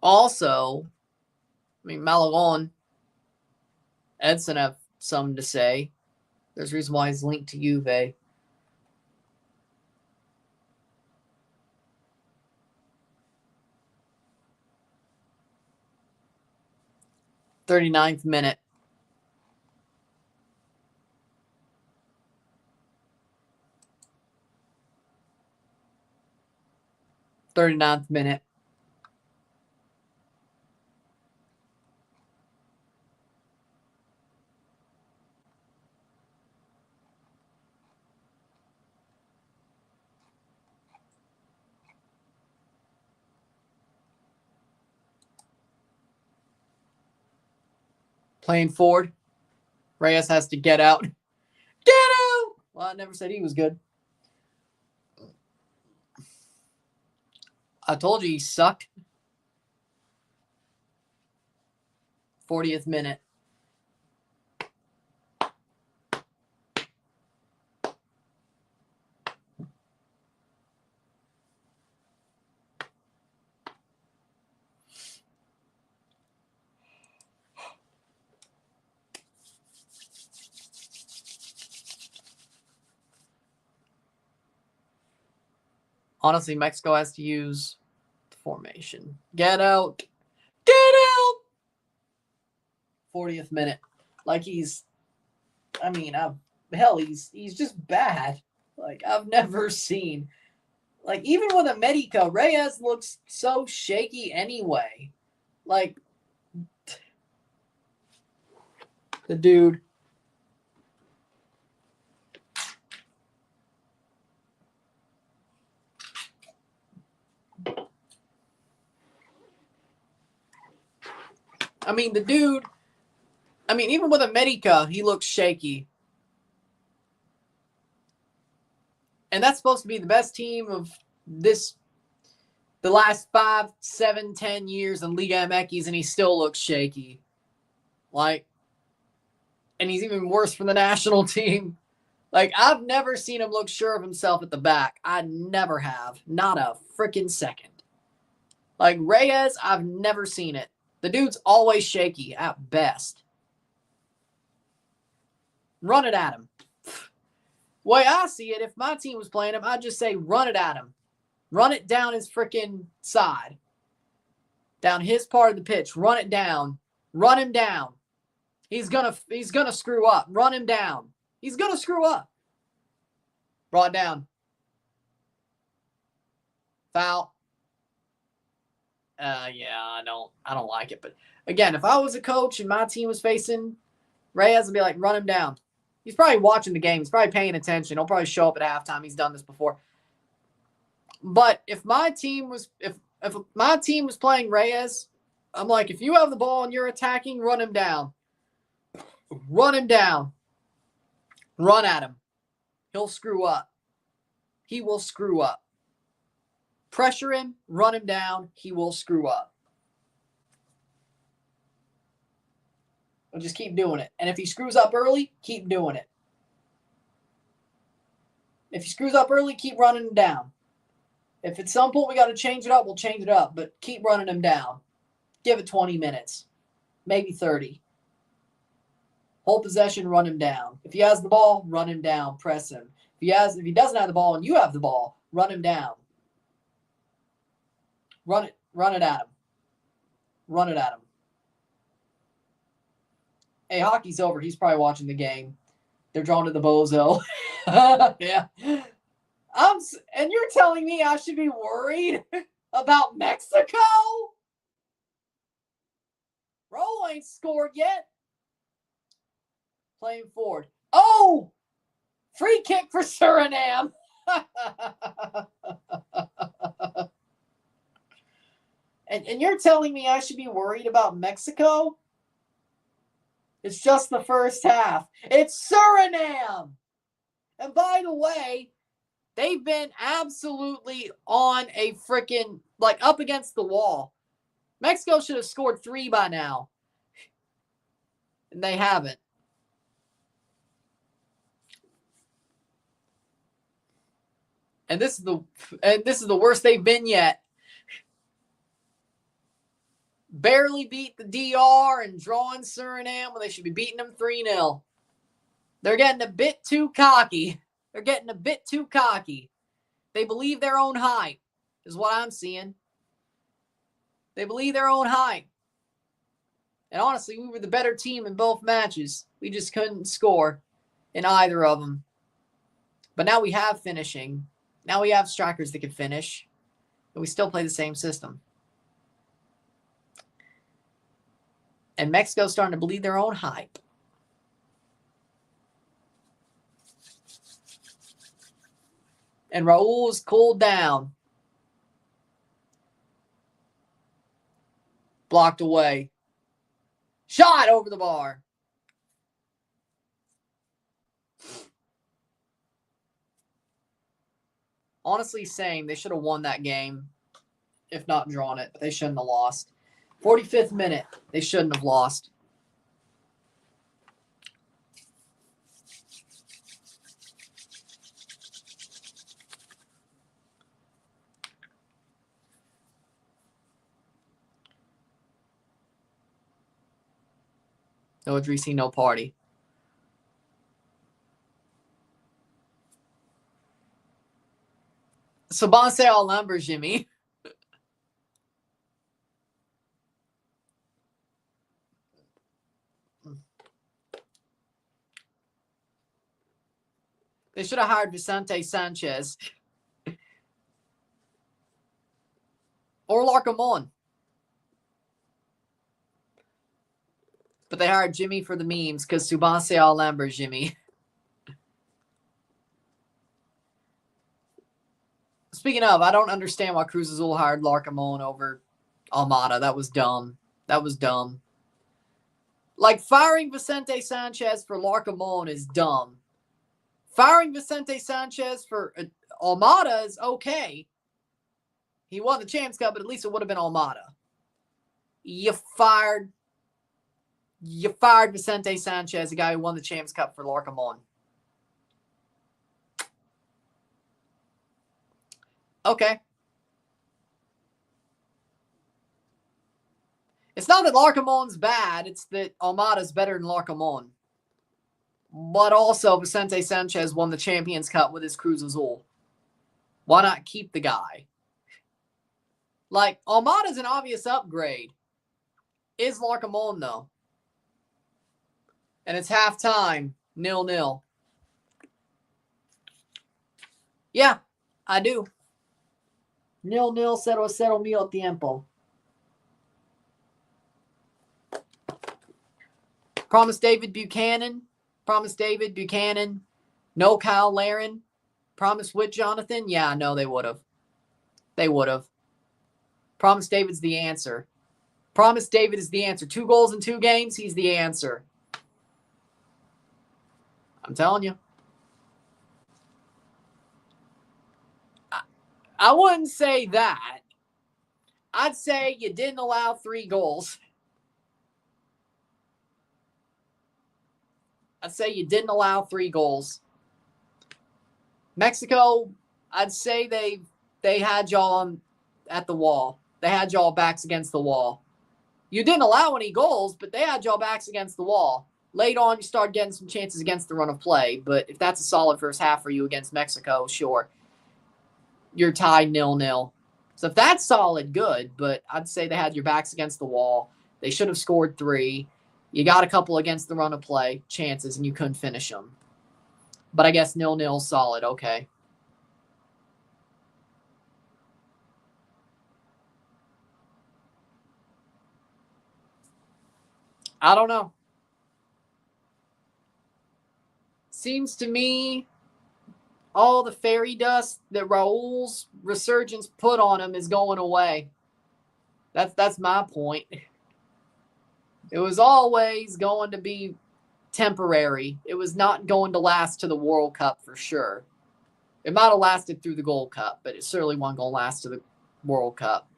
Also, I mean, Malagon, Edson have something to say. There's a reason why he's linked to Juve. "39th minute. "39th minute. Playing forward. Reyes has to get out. Get out! Well, I never said he was good. I told you he sucked. 40th minute. Honestly, Mexico has to use the formation. Get out. Get out! 40th minute. Like he's just bad. Like, I've never seen. Like, even with a Medica, Reyes looks so shaky anyway. Like, the dude. I mean, the dude. I mean, even with a Medica, he looks shaky. And that's supposed to be the best team of the last 5, 7, 10 years in Liga MX, and he still looks shaky. Like, and he's even worse for the national team. Like, I've never seen him look sure of himself at the back. I never have. Not a freaking second. Like, Reyes, I've never seen it. The dude's always shaky at best. Run it at him. Way I see it, if my team was playing him, I'd just say run it at him. Run it down his freaking side. Down his part of the pitch. Run it down. Run him down. He's gonna screw up. Run him down. He's gonna screw up. Brought down. Foul. Yeah, I don't like it. But again, if I was a coach and my team was facing Reyes, I'd be like, run him down. He's probably watching the game. He's probably paying attention. He'll probably show up at halftime. He's done this before. But if my team was playing Reyes, I'm like, if you have the ball and you're attacking, run him down. Run him down. Run at him. He'll screw up. He will screw up. Pressure him, run him down, he will screw up. We'll just keep doing it. And if he screws up early, keep doing it. If he screws up early, keep running him down. If at some point we got to change it up, we'll change it up. But keep running him down. Give it 20 minutes. Maybe 30. Hold possession, run him down. If he has the ball, run him down. Press him. If he doesn't have the ball and you have the ball, run him down. Run it at him. Run it at him. Hey, hockey's over. He's probably watching the game. They're drawn to the bozo. Yeah. And you're telling me I should be worried about Mexico? Roll ain't scored yet. Playing forward. Oh! Free kick for Suriname. And you're telling me I should be worried about Mexico? It's just the first half. It's Suriname. And by the way, they've been absolutely on a freaking, like, up against the wall. Mexico should have scored 3 by now. And they haven't. And this is the worst they've been yet. Barely beat the DR and drawing Suriname when they should be beating them 3-0. They're getting a bit too cocky. They believe their own hype, is what I'm seeing. They believe their own hype. And honestly, we were the better team in both matches. We just couldn't score in either of them. But now we have finishing. Now we have strikers that can finish. But we still play the same system. And Mexico's starting to believe their own hype. And Raul's cooled down. Blocked away. Shot over the bar. Honestly, same. They should have won that game, if not drawn it. But they shouldn't have lost. 45th minute. They shouldn't have lost. No Idrissi, no party. Sabanse all numbers, Jimmy. They should have hired Vicente Sanchez. Or Larcamon. But they hired Jimmy for the memes because Subanse all numbers, Jimmy. Speaking of, I don't understand why Cruz Azul hired Larcamon over Almada. That was dumb. Like, firing Vicente Sanchez for Larcamon is dumb. Firing Vicente Sanchez for Almada is okay. He won the Champs Cup, but at least it would have been Almada. You fired Vicente Sanchez, the guy who won the Champs Cup for Larcamon. Okay. It's not that Larcamon's bad. It's that Almada's better than Larcamon. But also, Vicente Sanchez won the Champions Cup with his Cruz Azul. Why not keep the guy? Like, Almada's an obvious upgrade. Is Larcamon, though? And it's halftime. 0-0. Yeah, I do. 0-0, 0-0 meal tiempo. Promise David Buchanan. No Kyle Laren. Promise with Jonathan. Yeah, no, they would have. Promise David's the answer. Promise David is the answer. 2 goals in 2 games, he's the answer. I'm telling you. I wouldn't say that. I'd say you didn't allow 3 goals. Mexico, I'd say they had y'all at the wall. They had y'all backs against the wall. You didn't allow any goals, but they had y'all backs against the wall. Late on, you start getting some chances against the run of play. But if that's a solid first half for you against Mexico, sure. You're tied 0-0. So if that's solid, good. But I'd say they had your backs against the wall. They should have scored 3. You got a couple against the run of play chances, and you couldn't finish them. But I guess 0-0 solid. Okay. I don't know. Seems to me all the fairy dust that Raul's resurgence put on him is going away. That's my point. It was always going to be temporary. It was not going to last to the World Cup for sure. It might have lasted through the Gold Cup, but it certainly wasn't going to last to the World Cup.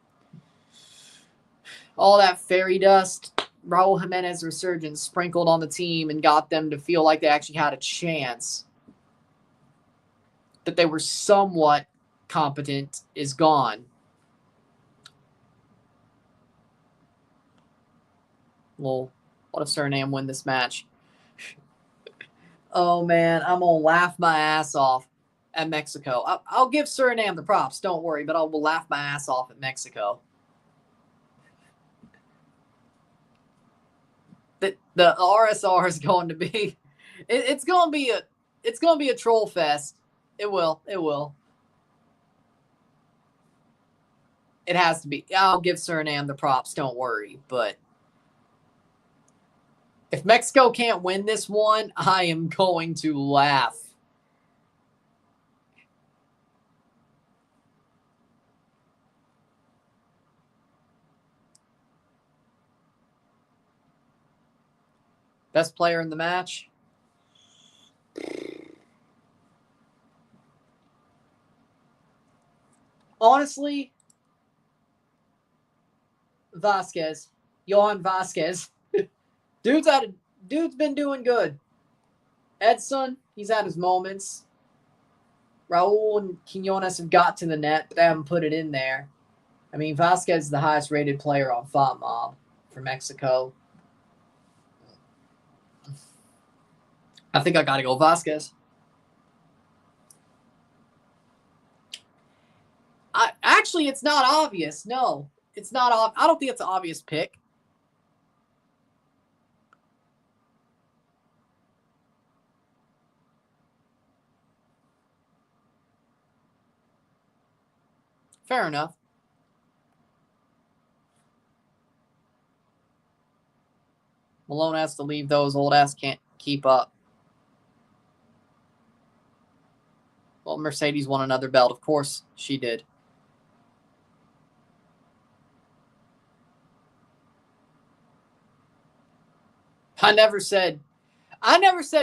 All that fairy dust, Raul Jimenez resurgence sprinkled on the team and got them to feel like they actually had a chance, that they were somewhat competent, is gone. Well, what if Suriname win this match? Oh, man, I'm going to laugh my ass off at Mexico. I'll give Suriname the props, don't worry, but I will laugh my ass off at Mexico. The RSR is going to be it's going to be a troll fest. It will. It has to be. I'll give Suriname the props, don't worry, but if Mexico can't win this one, I am going to laugh. Best player in the match? Honestly, Vasquez. Johan Vasquez. Dude's been doing good. Edson, he's had his moments. Raul and Quinones have got to the net, but they haven't put it in there. I mean, Vasquez is the highest rated player on FUTMob for Mexico. I think I got to go Vasquez. Actually, it's not obvious. No, it's not. I don't think it's an obvious pick. Fair enough. Malone has to leave, though. His old ass can't keep up. Well, Mercedes won another belt. Of course she did. I never said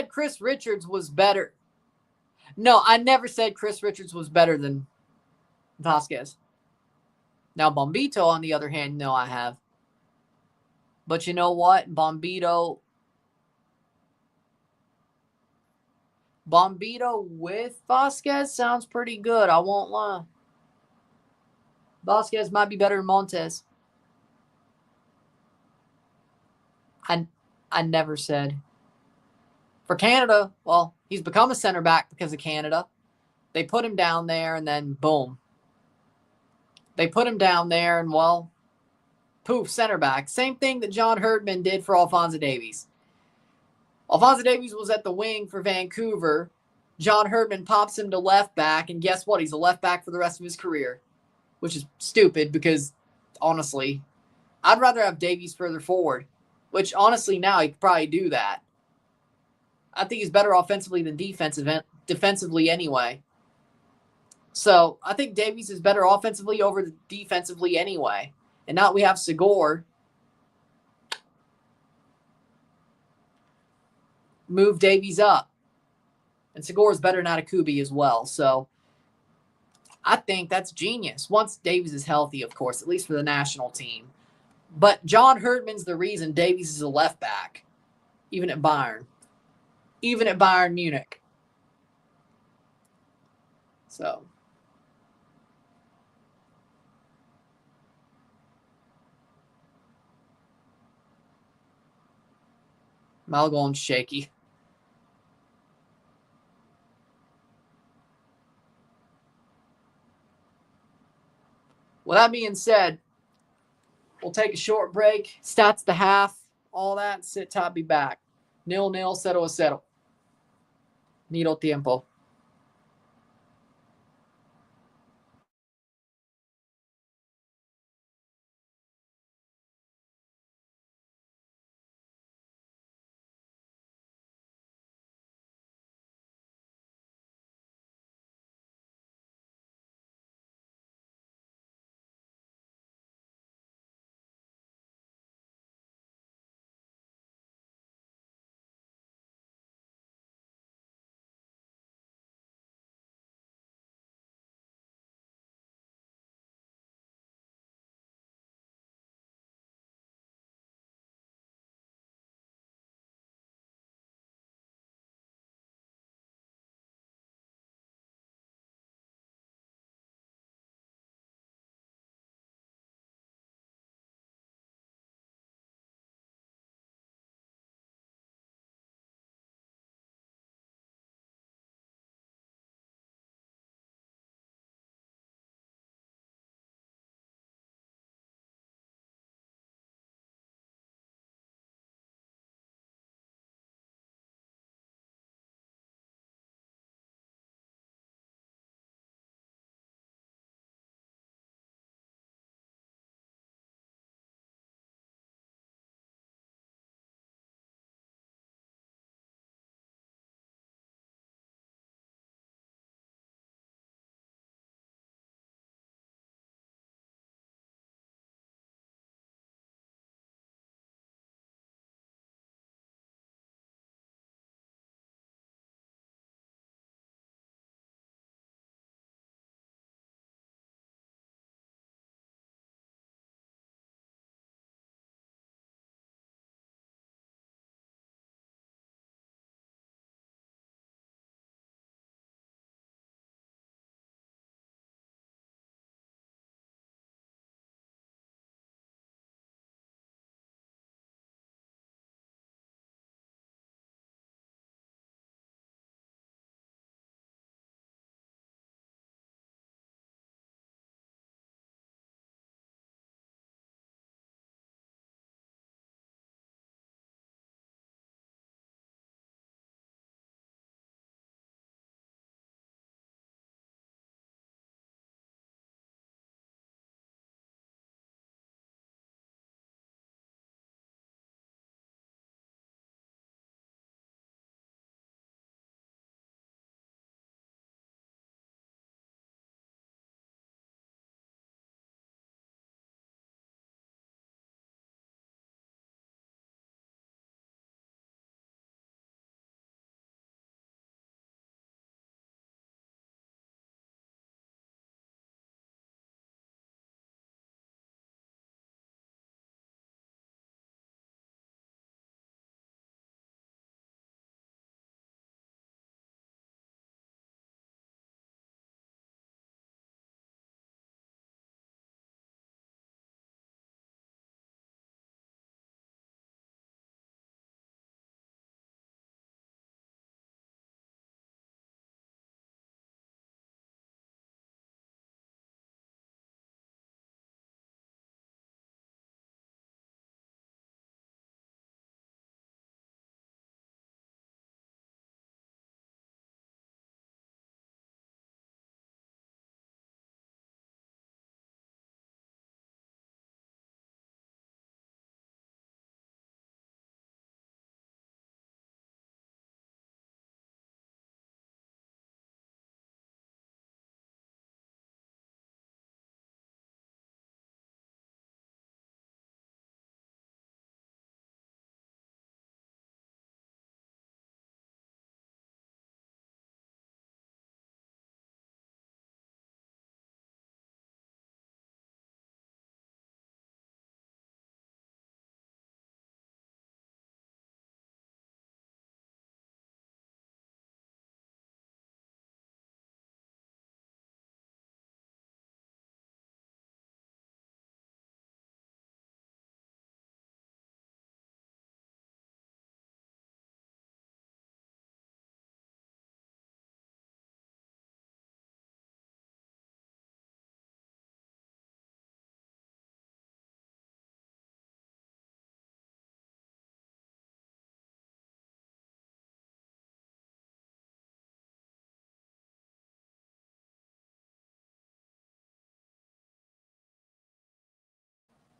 Chris Richards was better. No, I never said Chris Richards was better than Vasquez. Now, Bombito, on the other hand, no, I have. But you know what? Bombito with Vasquez sounds pretty good. I won't lie. Vasquez might be better than Montes. I never said. For Canada, well, he's become a center back because of Canada. They put him down there, and then boom. They put him down there, and well, poof, center back. Same thing that John Herdman did for Alphonso Davies. Alphonso Davies was at the wing for Vancouver. John Herdman pops him to left back, and guess what? He's a left back for the rest of his career, which is stupid because, honestly, I'd rather have Davies further forward, which, honestly, now he could probably do that. I think he's better offensively than defensively anyway. So I think Davies is better offensively over defensively anyway. And now we have Segor. Move Davies up. And Segor is better than Atakubi as well. So I think that's genius. Once Davies is healthy, of course, at least for the national team. But John Herdman's the reason Davies is a left back, even at Bayern. Even at Bayern Munich. So Malgon's shaky. With that being said, we'll take a short break. Stats the half, all that. Sit tight, be back. 0-0, 0-0. Nido tiempo.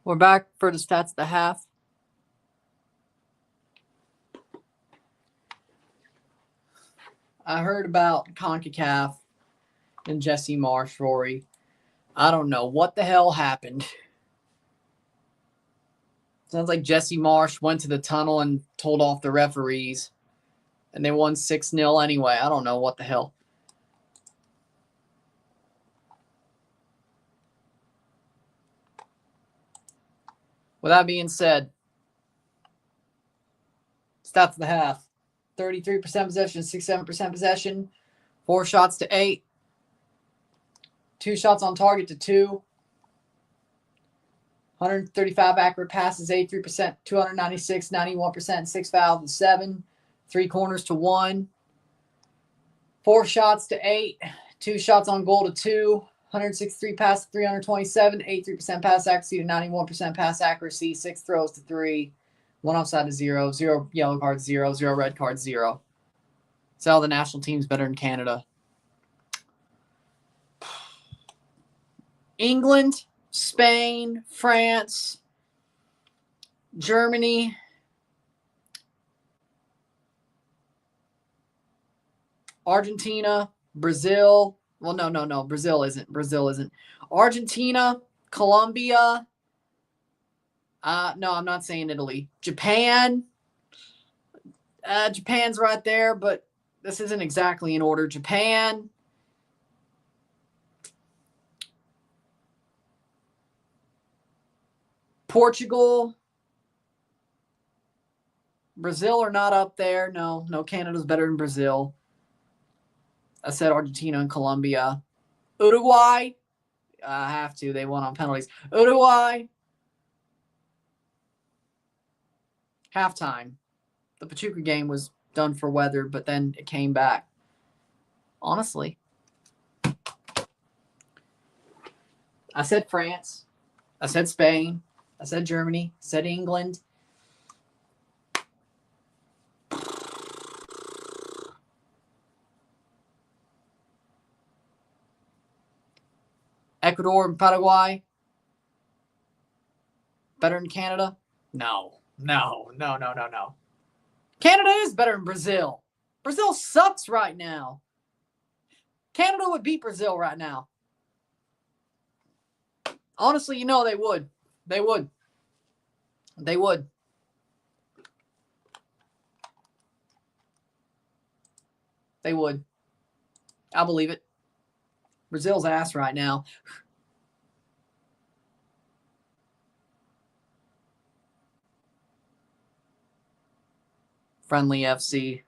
We're back for the stats at the half. I heard about CONCACAF and Jesse Marsh, Rory. I don't know what the hell happened. Sounds like Jesse Marsh went to the tunnel and told off the referees. And they won 6-0 anyway. I don't know what the hell. With that being said, stats of the half. 33% possession, 67% possession. 4 shots to 8. 2 shots on target to 2. 135 accurate passes, 83%, 296, 91%, 6 fouls to 7. 3 corners to 1. 4 shots to 8. 2 shots on goal to 2. 163 passes, 327, 83% pass accuracy to 91% pass accuracy, 6 throws to 3, 1 offside to 0, 0 yellow cards, 0, 0 red cards, 0. That's how the national team's better than Canada. England, Spain, France, Germany, Argentina, Brazil. Well, no. Brazil isn't. Argentina, Colombia. No, I'm not saying Italy. Japan. Japan's right there, but this isn't exactly in order. Japan. Portugal. Brazil are not up there. No, Canada's better than Brazil. I said Argentina and Colombia. Uruguay. I have to. They won on penalties. Uruguay. Halftime. The Pachuca game was done for weather, but then it came back. Honestly. I said France. I said Spain. I said Germany. I said England. Ecuador and Paraguay. Better than Canada? No. Canada is better than Brazil. Brazil sucks right now. Canada would beat Brazil right now. Honestly, you know they would. They would. I believe it. Brazil's ass right now. Friendly FC.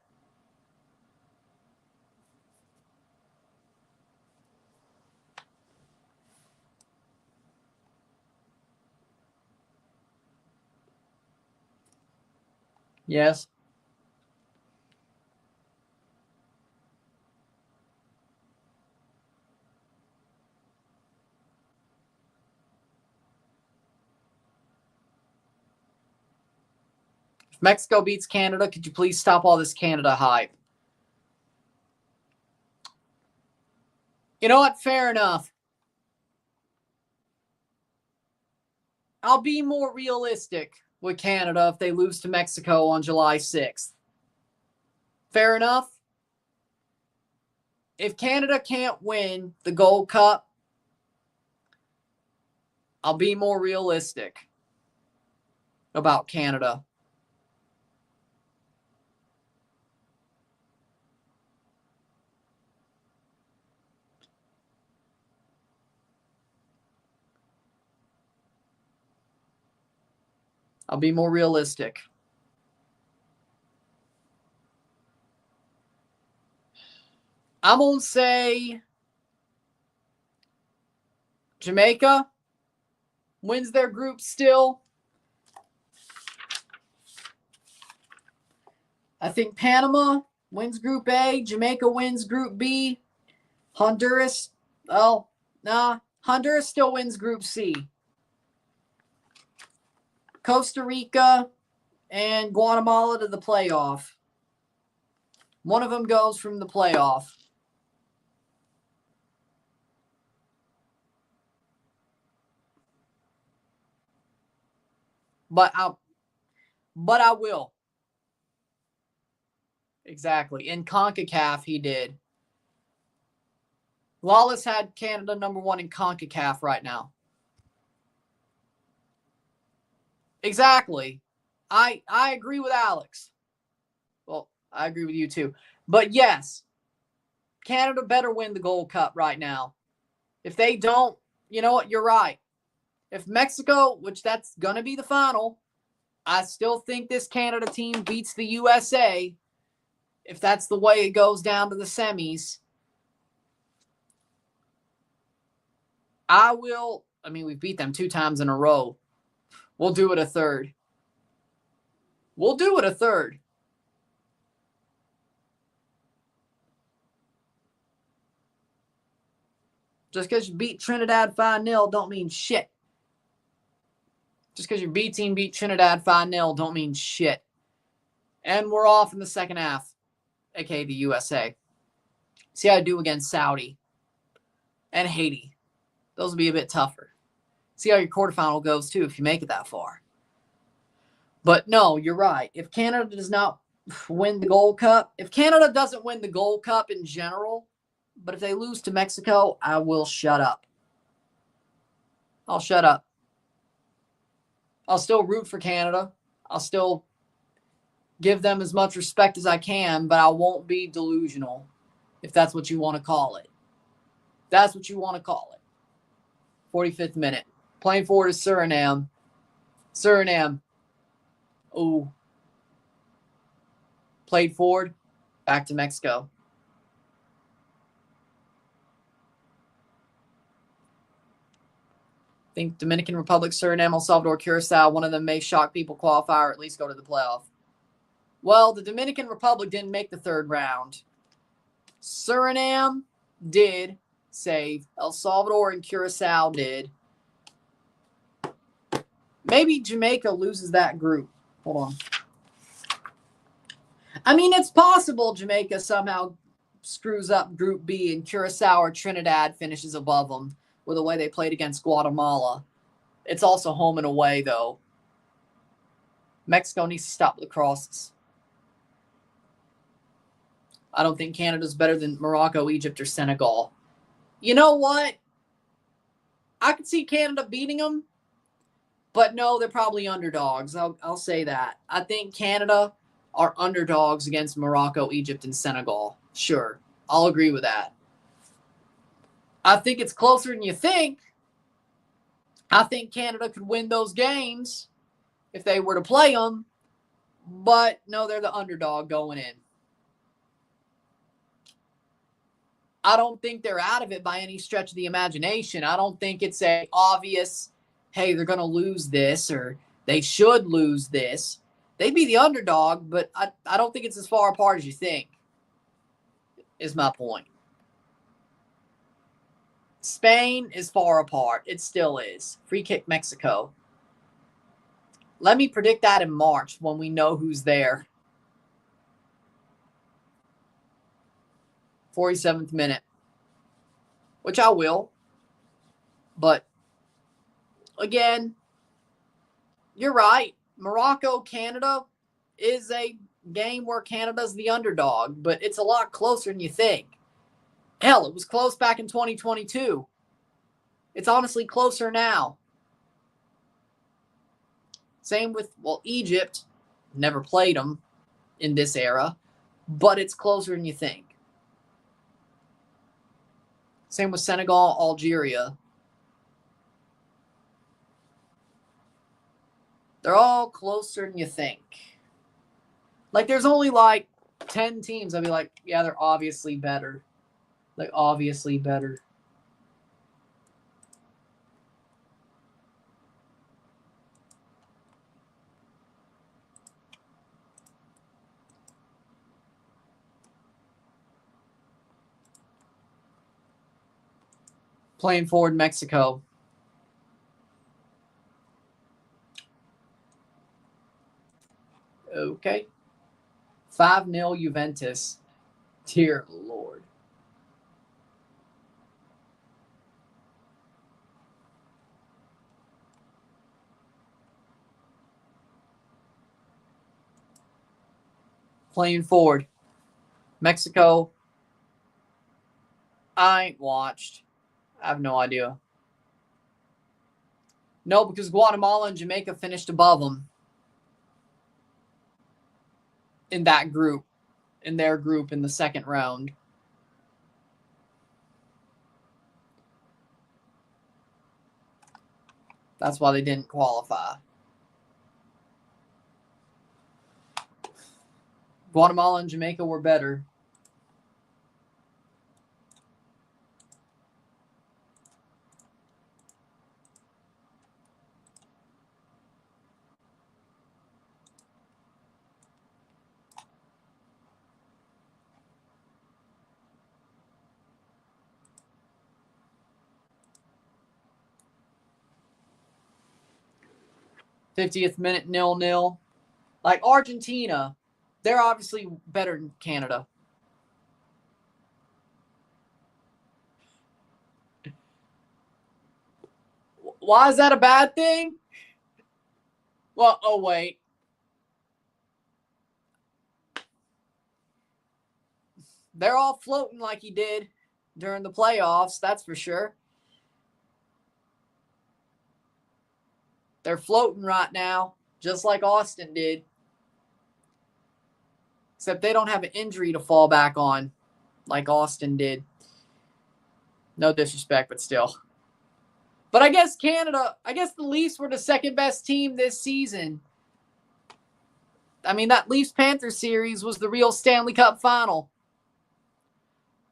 Yes. If Mexico beats Canada, could you please stop all this Canada hype? You know what? Fair enough. I'll be more realistic with Canada if they lose to Mexico on July 6th. Fair enough. If Canada can't win the Gold Cup, I'll be more realistic about Canada. I'll be more realistic. I'm going to say Jamaica wins their group still. I think Panama wins Group A. Jamaica wins Group B. Honduras, Honduras still wins Group C. Costa Rica and Guatemala to the playoff. One of them goes from the playoff. But I will. Exactly. In CONCACAF, he did. Lawless had Canada #1 in CONCACAF right now. Exactly. I agree with Alex. Well, I agree with you too. But yes, Canada better win the Gold Cup right now. If they don't, you know what? You're right. If Mexico, which that's going to be the final, I still think this Canada team beats the USA. If that's the way it goes down to the semis, we beat them 2 times in a row. We'll do it a third. Just because you beat Trinidad 5-0 don't mean shit. Just because your B team beat Trinidad 5-0 don't mean shit. And we're off in the second half, aka the USA. See how I do against Saudi and Haiti. Those will be a bit tougher. See how your quarterfinal goes too if you make it that far. But no, you're right. If Canada does not win the Gold Cup, if Canada doesn't win the Gold Cup in general, but if they lose to Mexico, I will shut up. I'll shut up. I'll still root for Canada. I'll still give them as much respect as I can, but I won't be delusional, if that's what you want to call it. That's what you want to call it. 45th minute. Playing forward is Suriname. Ooh. Played forward. Back to Mexico. I think Dominican Republic, Suriname, El Salvador, Curacao, one of them may shock people, qualify, or at least go to the playoff. Well, the Dominican Republic didn't make the third round. Suriname did save. El Salvador and Curacao did. Maybe Jamaica loses that group. Hold on. I mean, it's possible Jamaica somehow screws up Group B and Curacao or Trinidad finishes above them with the way they played against Guatemala. It's also home and away, though. Mexico needs to stop the crosses. I don't think Canada's better than Morocco, Egypt, or Senegal. You know what? I could see Canada beating them, but no, they're probably underdogs. I'll say that. I think Canada are underdogs against Morocco, Egypt, and Senegal. Sure, I'll agree with that. I think it's closer than you think. I think Canada could win those games if they were to play them, but no, they're the underdog going in. I don't think they're out of it by any stretch of the imagination. I don't think it's a obvious, hey, they're going to lose this or they should lose this. They'd be the underdog, but I don't think it's as far apart as you think, is my point. Spain is far apart. It still is. Free kick Mexico. Let me predict that in March when we know who's there. 47th minute. Which I will. But, again, you're right. Morocco, Canada is a game where Canada's the underdog, but it's a lot closer than you think. Hell, it was close back in 2022. It's honestly closer now. Same with, Egypt. Never played them in this era, but it's closer than you think. Same with Senegal, Algeria. They're all closer than you think. Like, there's only 10 teams. I'd be like, yeah, they're obviously better. Like, obviously better. Playing forward Mexico. Okay. 5-0 Juventus. Dear Lord. Playing forward. Mexico. I ain't watched. I have no idea. No, because Guatemala and Jamaica finished above them in that group, in their group in the second round. That's why they didn't qualify. Guatemala and Jamaica were better. '50th minute, 0-0. Like Argentina, they're obviously better than Canada. Why is that a bad thing? Well, oh wait. They're all floating like he did during the playoffs, that's for sure. They're floating right now, just like Austin did. Except they don't have an injury to fall back on like Austin did. No disrespect, but still. But I guess Canada, I guess the Leafs were the second best team this season. I mean, that Leafs-Panthers series was the real Stanley Cup final.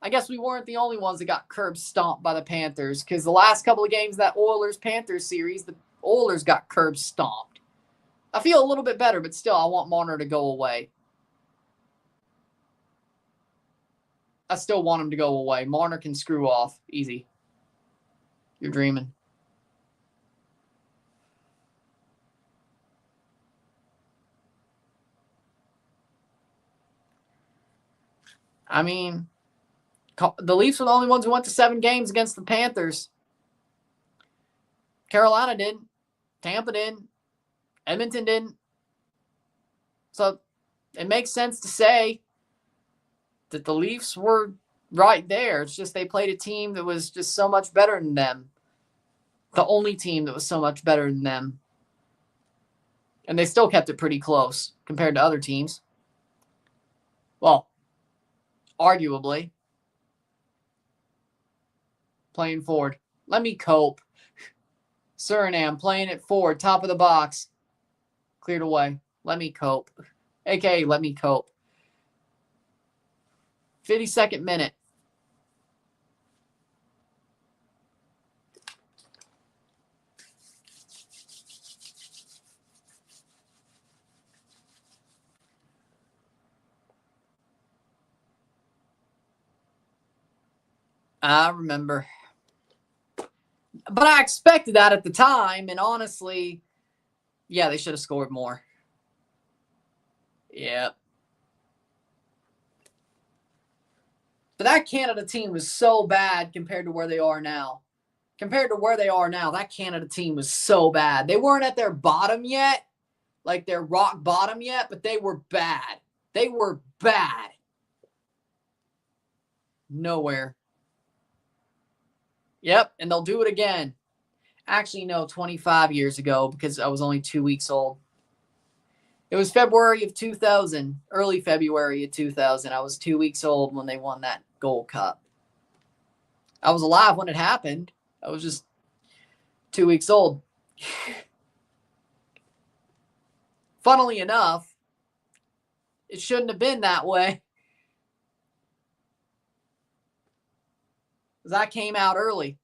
I guess we weren't the only ones that got curb stomped by the Panthers, because the last couple of games of that Oilers-Panthers series, the Oilers got curb stomped. I feel a little bit better, but still, I want Marner to go away. I still want him to go away. Marner can screw off. Easy. You're dreaming. I mean, the Leafs were the only ones who went to 7 games against the Panthers. Carolina didn't. Tampa didn't. Edmonton didn't. So it makes sense to say that the Leafs were right there. It's just they played a team that was just so much better than them. The only team that was so much better than them. And they still kept it pretty close compared to other teams. Well, arguably. Playing forward. Let me cope. Suriname playing it forward. Top of the box. Cleared away. Let me cope. AKA, let me cope. 52nd minute. I remember. But I expected that at the time, and honestly, yeah, they should have scored more. Yeah. But that Canada team was so bad compared to where they are now. Compared to where they are now, that Canada team was so bad. They weren't at their bottom yet, like their rock bottom yet, but they were bad. They were bad. Nowhere. Yep, and they'll do it again. Actually, no, 25 years ago, because I was only 2 weeks old. It was February of 2000, early February of 2000. I was 2 weeks old when they won that Gold Cup. I was alive when it happened. I was just 2 weeks old. Funnily enough, it shouldn't have been that way. Because I came out early.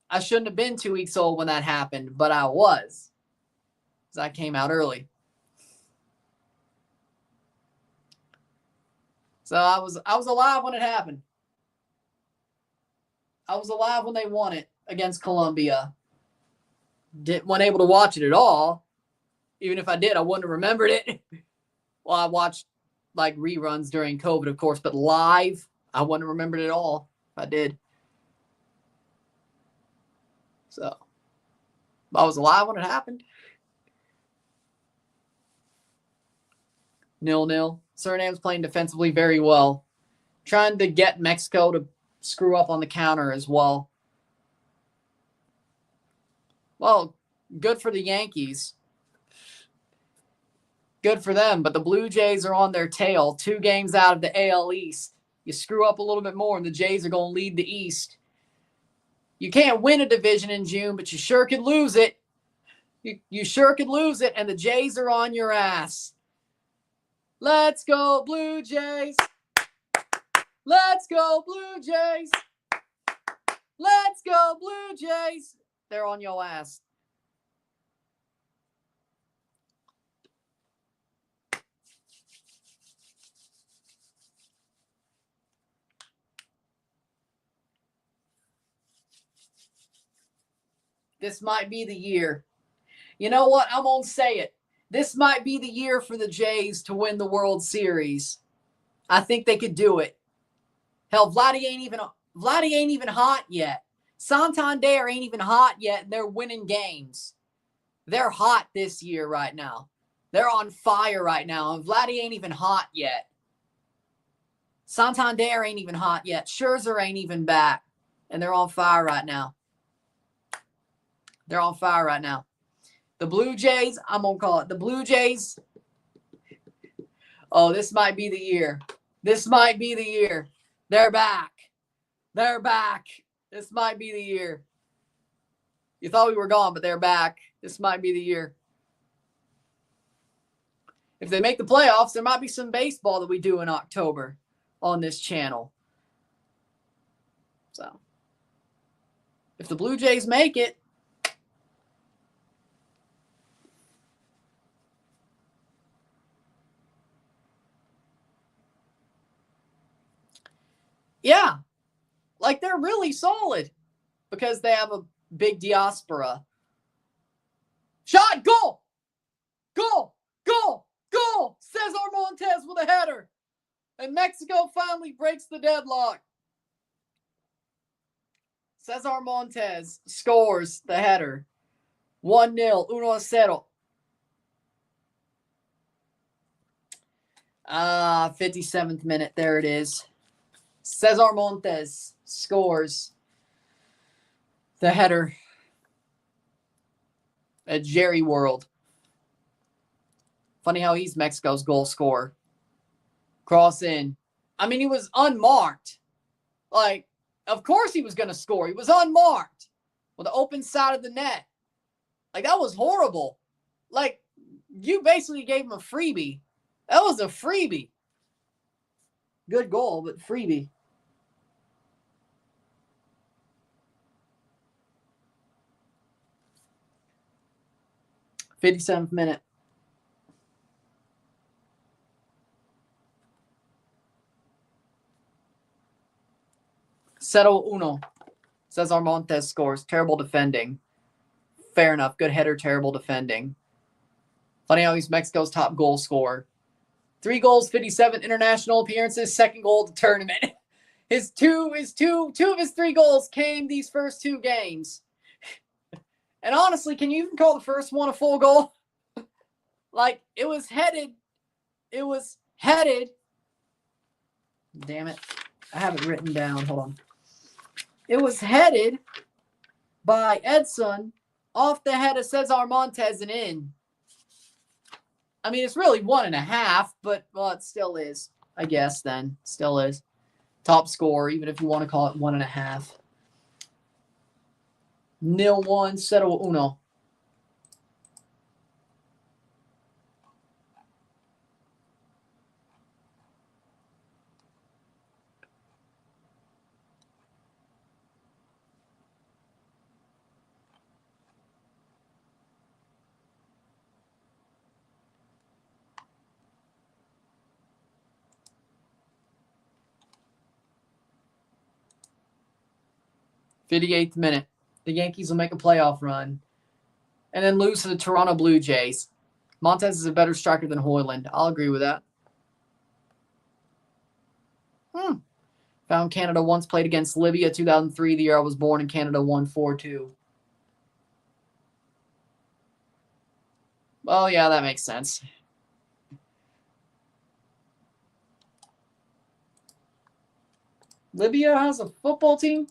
I shouldn't have been 2 weeks old when that happened, but I was. Because I came out early. So I was alive when it happened. I was alive when they won it against Colombia. Wasn't able to watch it at all. Even if I did, I wouldn't have remembered it. Well, I watched like reruns during COVID, of course, but live, I wouldn't have remembered it at all if I did. So I was alive when it happened. 0-0. Suriname's playing defensively very well. Trying to get Mexico to screw up on the counter as well. Well, good for the Yankees. Good for them, but the Blue Jays are on their tail. 2 games out of the AL East. You screw up a little bit more, and the Jays are going to lead the East. You can't win a division in June, but you sure could lose it. You sure could lose it, and the Jays are on your ass. Let's go, Blue Jays. Let's go, Blue Jays. Let's go, Blue Jays. They're on your ass. This might be the year. You know what? I'm going to say it. This might be the year for the Jays to win the World Series. I think they could do it. Hell, Vladdy ain't even hot yet. Santander ain't even hot yet, and they're winning games. They're hot this year right now. They're on fire right now, and Vladdy ain't even hot yet. Santander ain't even hot yet. Scherzer ain't even back, and they're on fire right now. They're on fire right now. The Blue Jays, I'm going to call it. The Blue Jays, oh, this might be the year. This might be the year. They're back. They're back. This might be the year. You thought we were gone, but they're back. This might be the year. If they make the playoffs, there might be some baseball that we do in October on this channel. So, if the Blue Jays make it, yeah, like they're really solid because they have a big diaspora. Shot, goal, goal, goal, goal. Cesar Montes with a header. And Mexico finally breaks the deadlock. Cesar Montes scores the header. 1-0, 1-0. 57th minute, there it is. Cesar Montes scores the header at Jerry World. Funny how he's Mexico's goal scorer. Cross in. I mean, he was unmarked. Like, of course he was going to score. He was unmarked with the open side of the net. Like, that was horrible. Like, you basically gave him a freebie. That was a freebie. Good goal, but freebie. '57th minute. Cero uno. Cesar Montes scores. Terrible defending. Fair enough. Good header, terrible defending. Funny how he's Mexico's top goal scorer. 3 goals, 57 international appearances, 2nd goal of the tournament. Two of his 3 goals came these first 2 games. And honestly, can you even call the first one a full goal? Like, it was headed. Damn it. I have it written down. Hold on. It was headed by Edson off the head of Cesar Montes and in. I mean, it's really 1.5, but, well, it still is, I guess, then. Still is. Top scorer, even if you want to call it 1.5. 0-1, cero uno. '58th minute. The Yankees will make a playoff run and then lose to the Toronto Blue Jays. Montes is a better striker than Hoyland. I'll agree with that. Found Canada once played against Libya 2003, the year I was born, and Canada won 4-2. Well, yeah, that makes sense. Libya has a football team?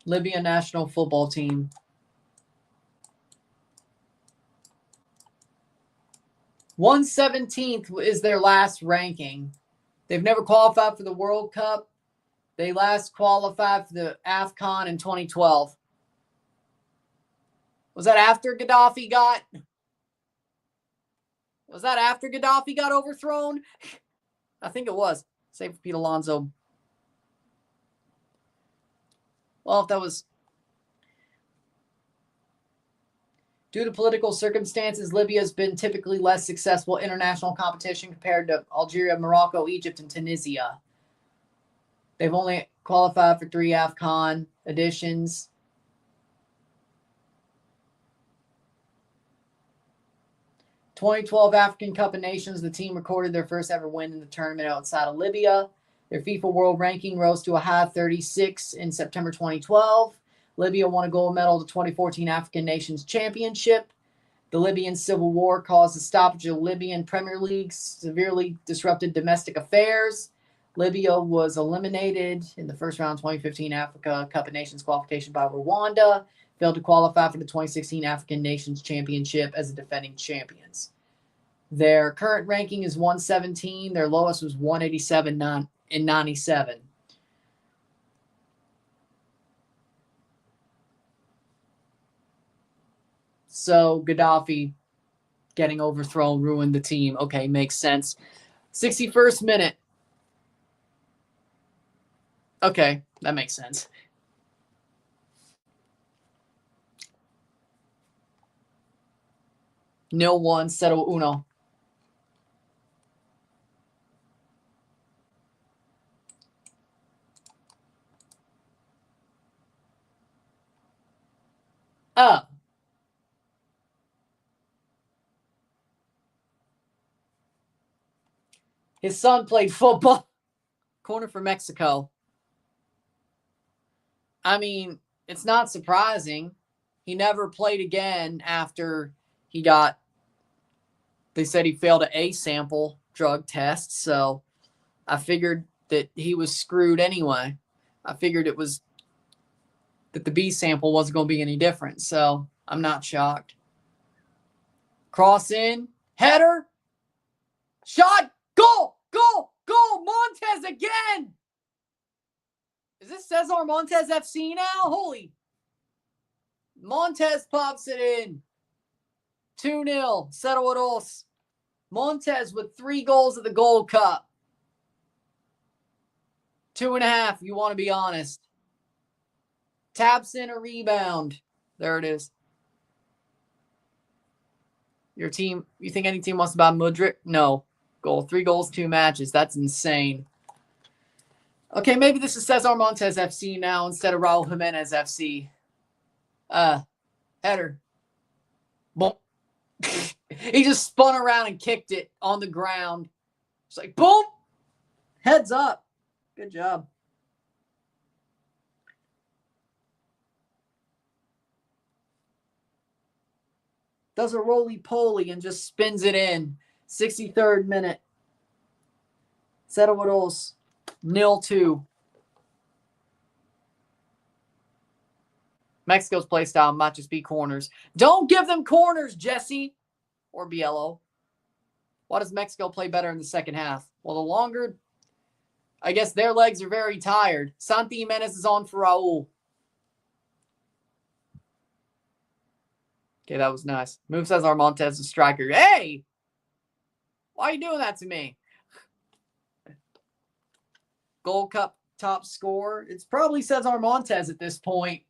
Libya national football team. .117th is their last ranking. They've never qualified for the World Cup. They last qualified for the AFCON in 2012. Was that after Gaddafi got? Was that after Gaddafi got overthrown? I think it was. Save for Pete Alonso. Well, if that was... Due to political circumstances, Libya has been typically less successful international competition compared to Algeria, Morocco, Egypt, and Tunisia. They've only qualified for 3 AFCON editions. '12 African Cup of Nations, the team recorded their first ever win in the tournament outside of Libya. Their FIFA World Ranking rose to a high 36 in September 2012. Libya won a gold medal at the 2014 African Nations Championship. The Libyan civil war caused the stoppage of Libyan Premier League, severely disrupted domestic affairs. Libya was eliminated in the first round 2015 Africa Cup of Nations qualification by Rwanda, failed to qualify for the 2016 African Nations Championship as the defending champions. Their current ranking is 117. Their lowest was 187 in 97. So Gaddafi getting overthrown ruined the team. Okay, makes sense. 61st minute. Okay, that makes sense. Nil 1, 0-1. His son played football. Corner for Mexico. I mean, it's not surprising. He never played again after he got, they said he failed an A sample drug test. So I figured that he was screwed anyway. I figured it was that the B sample wasn't going to be any different. So I'm not shocked. Cross in, header, shot, goal, goal, goal, Montez again. Is this Cesar Montez FC now? Holy. Montez pops it in. 2-0, 0-2. Montez with 3 goals at the Gold Cup. 2.5, you want to be honest. Taps in a rebound. There it is. Your team, you think any team wants to buy Mudryk? No. Goal. 3 goals, 2 matches. That's insane. Okay, maybe this is Cesar Montez FC now instead of Raul Jimenez FC. Header. Boom. He just spun around and kicked it on the ground. It's like, boom. Heads up. Good job. Does a roly-poly and just spins it in. 63rd minute. 0-2. 0-2. Mexico's play style might just be corners. Don't give them corners, Jesse. Or Biello. Why does Mexico play better in the second half? Well, the longer, I guess their legs are very tired. Santi Jimenez is on for Raul. Okay, that was nice. Move Cesar Montez, the striker. Hey! Why are you doing that to me? Gold Cup top scorer. It's probably Cesar Montez at this point.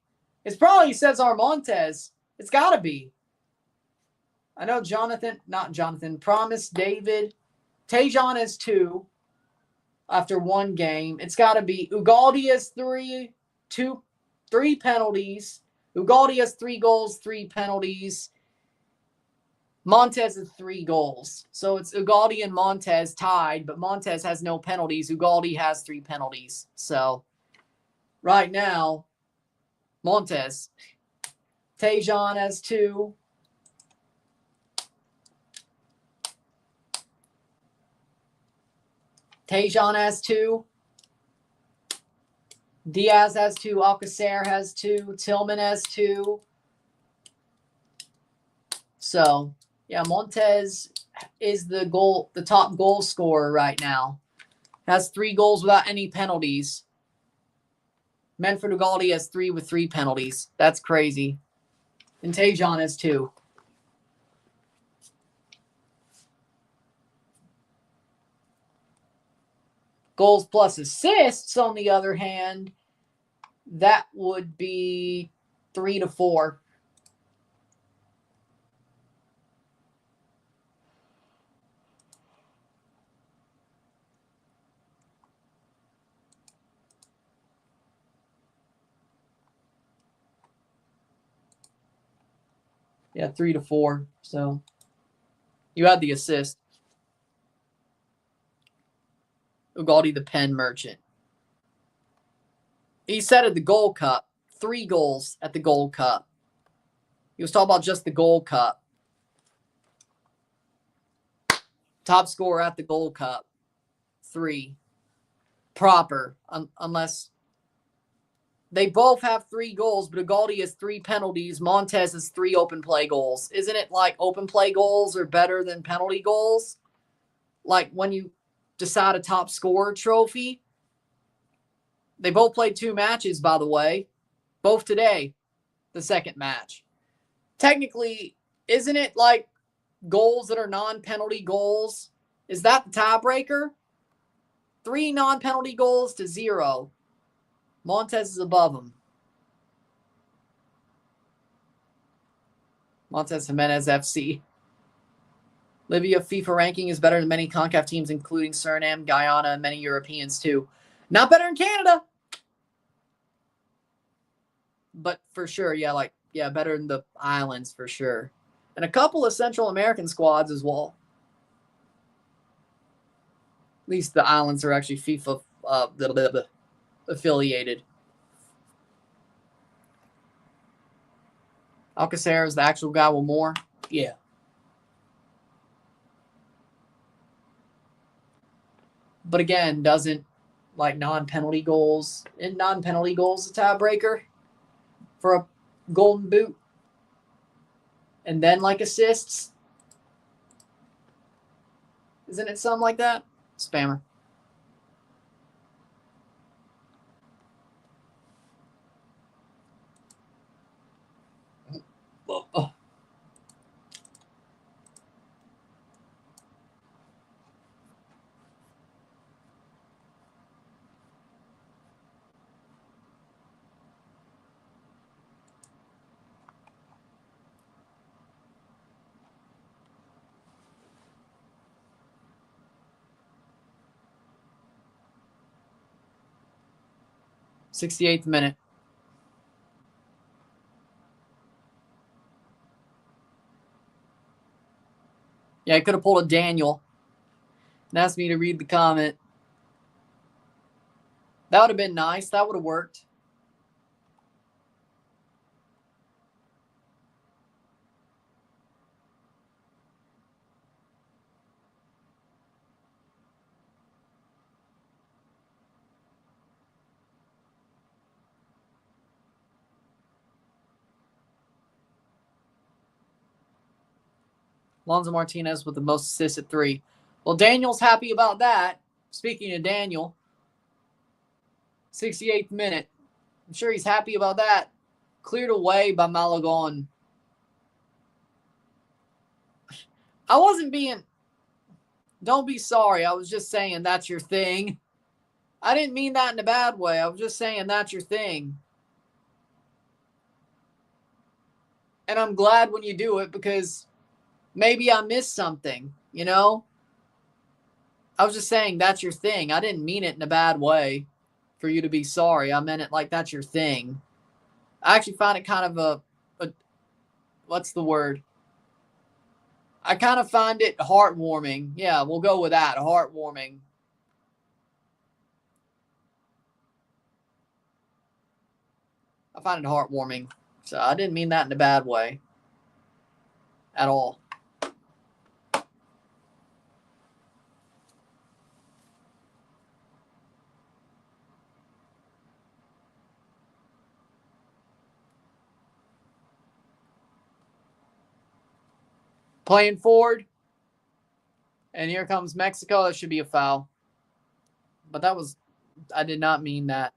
It's probably Cesar Montez. It's got to be. I know Promise David. Tejan has 2 after 1 game. It's got to be. Ugaldi has 3 penalties. Ugaldi has 3 goals, 3 penalties. Montez is 3 goals. So it's Ugalde and Montez tied, but Montez has no penalties. Ugalde has 3 penalties. So right now, Montez. Tejan has 2. Tejan has 2. Diaz has 2. Alcacer has 2. Tillman has 2. So, yeah, Montez is the top goal scorer right now. Has 3 goals without any penalties. Manfred Ugalde has 3 with 3 penalties. That's crazy. And Tejan has 2. Goals plus assists, on the other hand, that would be 3 to 4. Yeah, 3 to 4. So you had the assist. Ugalde, the pen merchant. He said at the Gold Cup, 3 goals at the Gold Cup. He was talking about just the Gold Cup. Top scorer at the Gold Cup, 3. Proper, unless they both have 3 goals, but Ugalde has 3 penalties. Montez has 3 open play goals. Isn't it like open play goals are better than penalty goals? Like when you decide a top scorer trophy. They both played 2 matches, by the way. Both today, the second match. Technically, isn't it like goals that are non-penalty goals? Is that the tiebreaker? 3 non-penalty goals to 0. Montez is above him. Montez Jimenez FC. Libya FIFA ranking is better than many CONCACAF teams, including Suriname, Guyana, and many Europeans too. Not better than Canada. But for sure, better than the islands for sure. And a couple of Central American squads as well. At least the islands are actually FIFA affiliated. Alcacer is the actual guy with more? Yeah. But again, doesn't like non-penalty goals. In non-penalty goals, a tiebreaker for a golden boot. And then like assists. Isn't it something like that? Spammer. Oh. '68th minute. Yeah, I could have pulled a Daniel and asked me to read the comment. That would have been nice. That would have worked. Alonso Martinez with the most assists at 3. Well, Daniel's happy about that. Speaking of Daniel, 68th minute. I'm sure he's happy about that. Cleared away by Malagon. I wasn't being... Don't be sorry. I was just saying that's your thing. I didn't mean that in a bad way. I was just saying that's your thing. And I'm glad when you do it because maybe I missed something, you know? I was just saying that's your thing. I didn't mean it in a bad way for you to be sorry. I meant it like that's your thing. I actually find it kind of a what's the word? I kind of find it heartwarming. Yeah, we'll go with that. Heartwarming. I find it heartwarming. So I didn't mean that in a bad way at all. Playing forward. And here comes Mexico. That should be a foul. But that was, I did not mean that.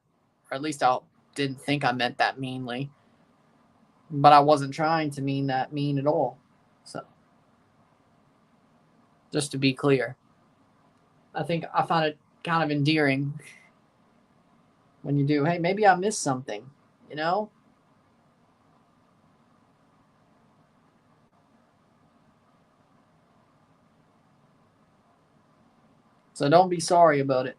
Or at least I didn't think I meant that meanly. But I wasn't trying to mean that mean at all. So, just to be clear. I think I find it kind of endearing when you do, hey, maybe I missed something, you know? So don't be sorry about it.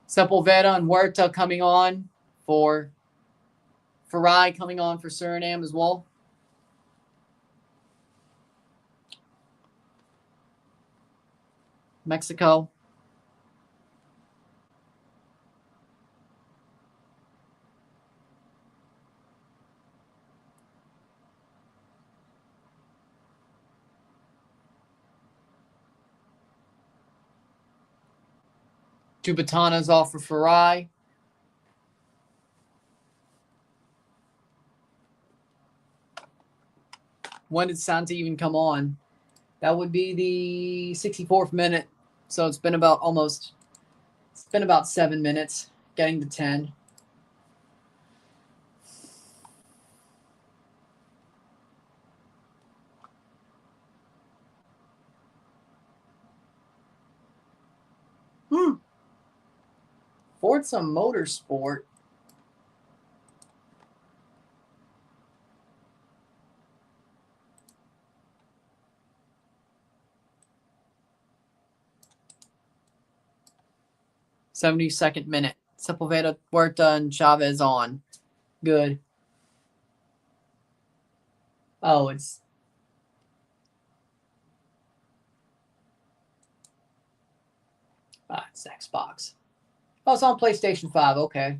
Sepulveda and Huerta coming on for Farai coming on for Suriname as well. Mexico. Two batanas off for Farai. When did Santa even come on? That would be the 64th minute. So it's been about 7 minutes, getting to 10. Forza Motorsport. '72nd minute. Sepulveda, Huerta, and Chavez on. Good. Oh, it's it's Xbox. Oh, it's on PlayStation 5. Okay.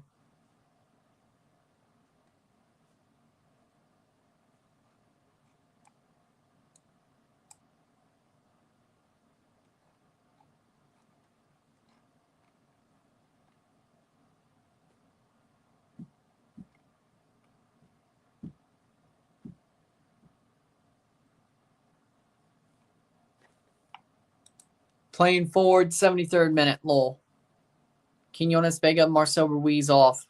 Playing forward, 73rd minute, lol. Quinones, Vega, Marcel Ruiz off.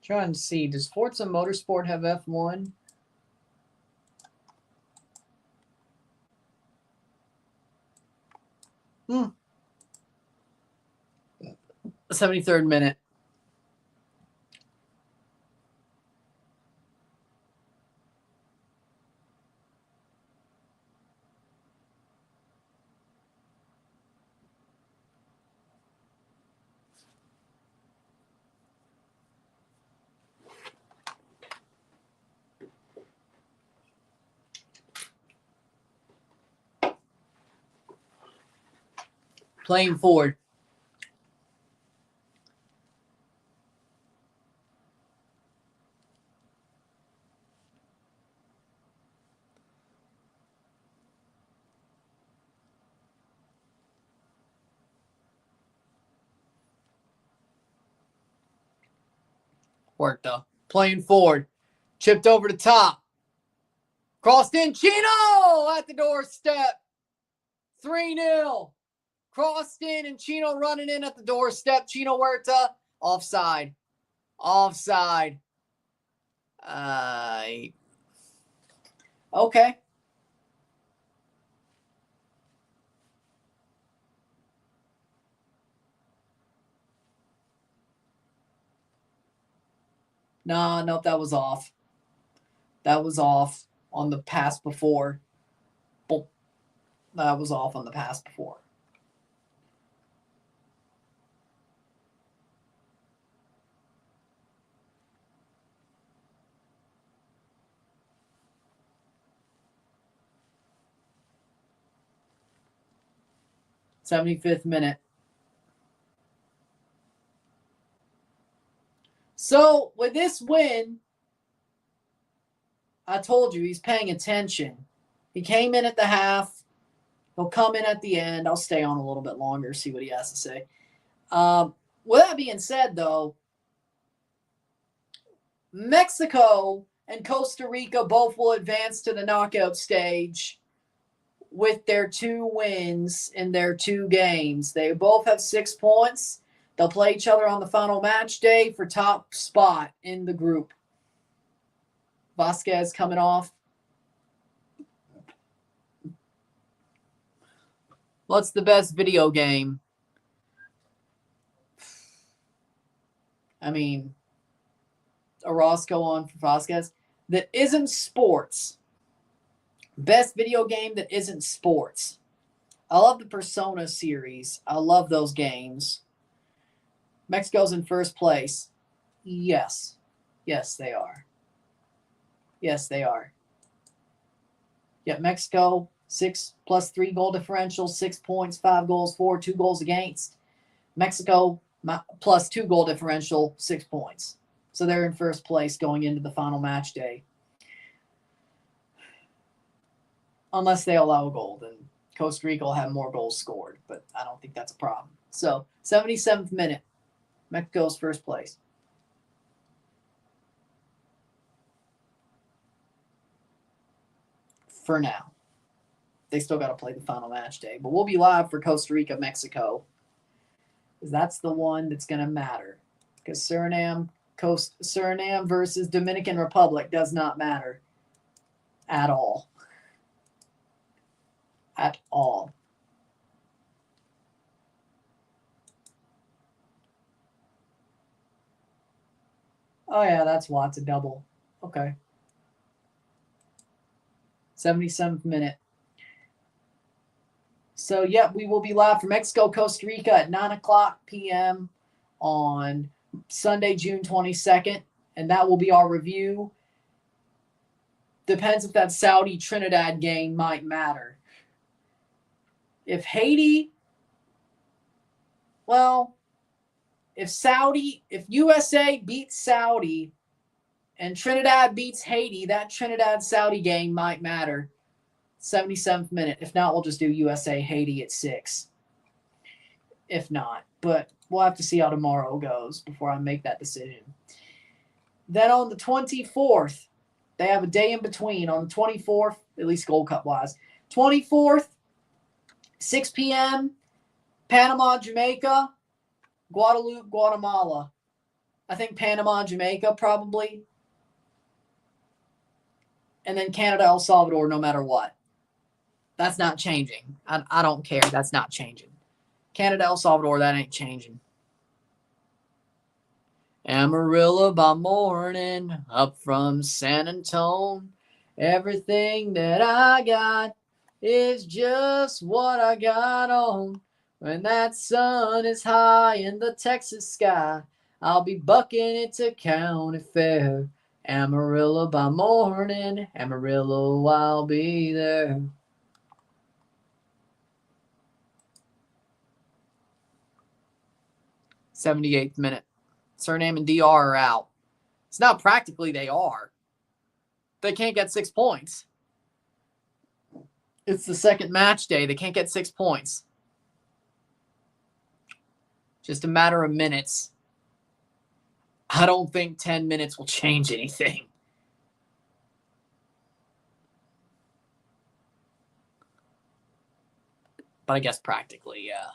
Trying to see, does Forza Motorsport have F1? 73rd minute. Playing forward. Huerta playing forward. Chipped over the top. Crossed in. Chino at the doorstep. 3-0. Crossed in and Chino running in at the doorstep. Chino Huerta. Offside. Offside. Okay. Nope, that was off. That was off on the pass before. That was off on the pass before. '75th minute. So with this win, I told you he's paying attention. He came in at the half. He'll come in at the end. I'll stay on a little bit longer, see what he has to say. With that being said, though, Mexico and Costa Rica both will advance to the knockout stage with their 2 wins in their 2 games. They both have 6 points. They'll play each other on the final match day for top spot in the group. Vasquez coming off. What's the best video game? I mean, Orozco on for Vasquez. That isn't sports. Best video game that isn't sports. I love the Persona series. I love those games. Mexico's in first place. Yes. Yes, they are. Yes, they are. Yet Mexico, 6 plus 3 goal differential, 6 points, 5 goals for, 2 goals against. Mexico plus 2 goal differential, 6 points. So they're in first place going into the final match day. Unless they allow a goal, then Costa Rica will have more goals scored, but I don't think that's a problem. So 77th minute, Mexico's first place. For now. They still got to play the final match day. But we'll be live for Costa Rica, Mexico. Because that's the one that's going to matter. Because Suriname versus Dominican Republic does not matter. At all. At all. Oh, yeah, that's Watts, a double. Okay. 77th minute. So, yeah, we will be live from Mexico, Costa Rica at 9 o'clock p.m. on Sunday, June 22nd. And that will be our review. Depends if that Saudi-Trinidad game might matter. If Haiti, well, if USA beats Saudi and Trinidad beats Haiti, that Trinidad-Saudi game might matter. 77th minute. If not, we'll just do USA-Haiti at 6. If not. But we'll have to see how tomorrow goes before I make that decision. Then on the 24th, they have a day in between. On the 24th, at least Gold Cup-wise. 24th, 6 p.m., Panama, Jamaica, Guadeloupe, Guatemala. I think Panama, Jamaica, probably. And then Canada, El Salvador, no matter what. That's not changing. I don't care. That's not changing. Canada, El Salvador, that ain't changing. Amarillo by morning, up from San Antone. Everything that I got is just what I got on. When that sun is high in the Texas sky, I'll be bucking it to County Fair. Amarillo by morning, Amarillo, I'll be there. '78th minute. Suriname and DR are out. It's not practically they are. They can't get 6 points. It's the second match day. They can't get 6 points. Just a matter of minutes. I don't think 10 minutes will change anything. But I guess practically, yeah.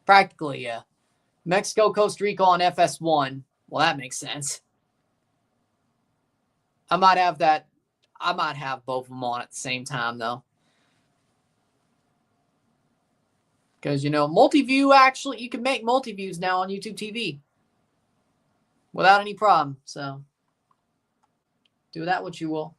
Practically, yeah. Mexico, Costa Rica on FS1. Well, that makes sense. I might have that. I might have both of them on at the same time, though. Because, you know, multi-view, actually, you can make multi-views now on YouTube TV. Without any problem. So, do that what you will.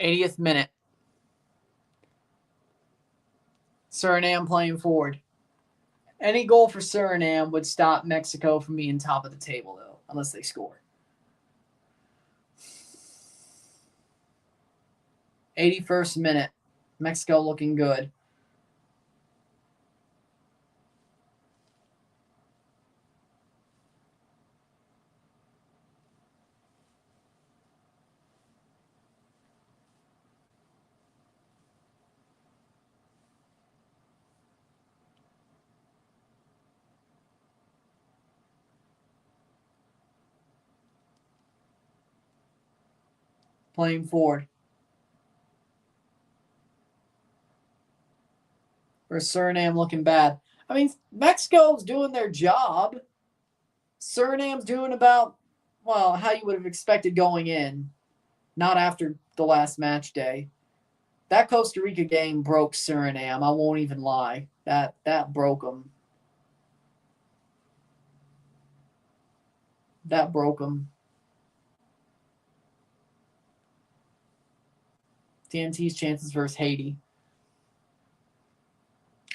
'80th minute. Suriname playing forward. Any goal for Suriname would stop Mexico from being top of the table, though, unless they score. 81st minute. Mexico looking good. Playing forward. For Suriname looking bad. I mean, Mexico's doing their job. Suriname's doing about, well, how you would have expected going in. Not after the last match day. That Costa Rica game broke Suriname. I won't even lie. That broke them. That broke them. TNT's chances versus Haiti.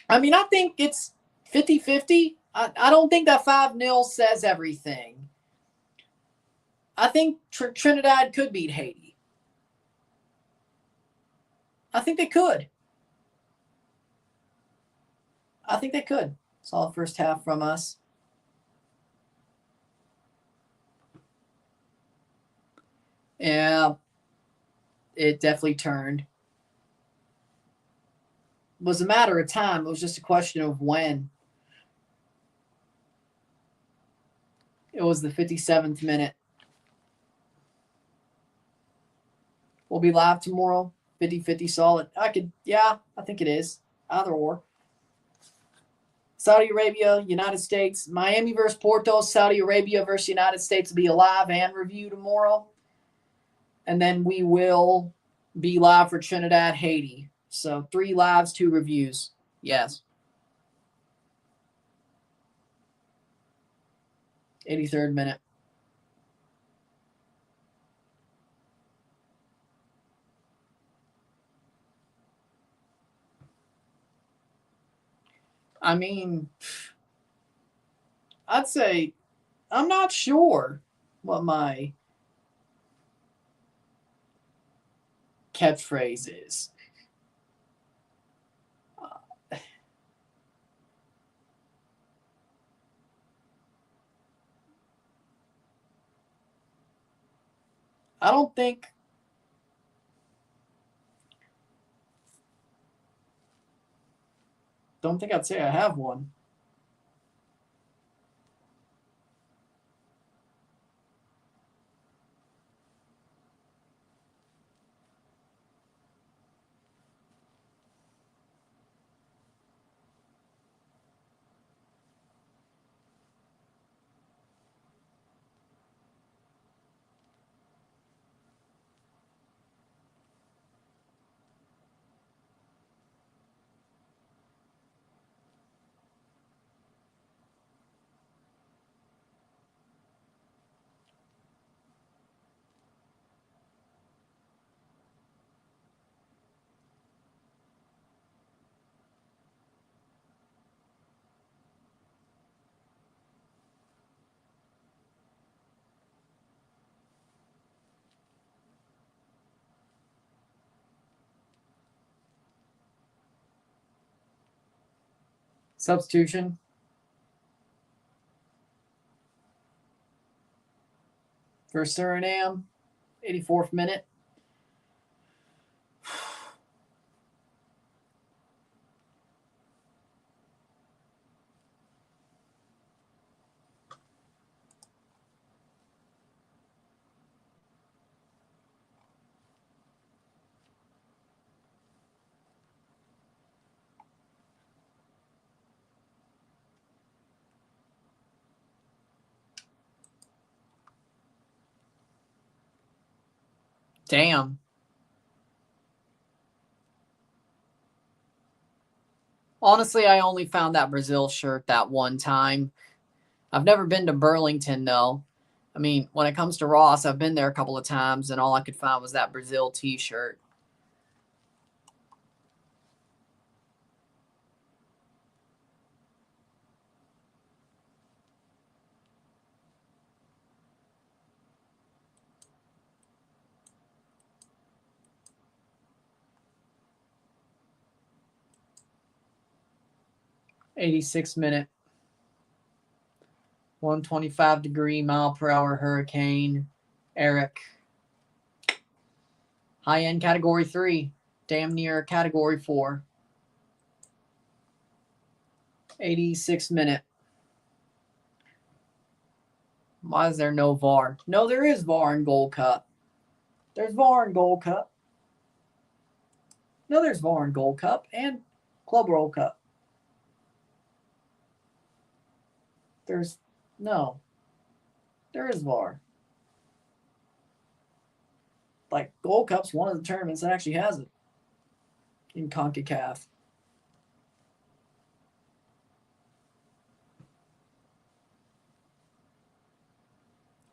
I mean, I think it's 50-50. I don't think that 5-0 says everything. I think Trinidad could beat Haiti. I think they could. I think they could. Saw the first half from us. Yeah, it definitely turned. It was a matter of time. It was just a question of when. It was the 57th minute. We'll be live tomorrow. 50-50 solid. I think it is. Either or. Saudi Arabia, United States. Miami versus Porto. Saudi Arabia versus United States will be a live and review tomorrow. And then we will be live for Trinidad, Haiti. So 3 lives, 2 reviews. Yes. 83rd minute. I mean, I'd say I'm not sure what my catchphrase is. I don't think I'd say I have one. Substitution. For Suriname, 84th minute. Damn. Honestly, I only found that Brazil shirt that one time. I've never been to Burlington, though. I mean, when it comes to Ross, I've been there a couple of times, and all I could find was that Brazil t-shirt. '86 minute. 125 mile per hour hurricane. Eric. High-end category 3. Damn near category 4. 86 minute. Why is there no VAR? No, there is VAR in Gold Cup. There's VAR in Gold Cup. No, there's VAR in Gold Cup and Club World Cup. There's no. There is VAR. Like, Gold Cup's one of the tournaments that actually has it in CONCACAF.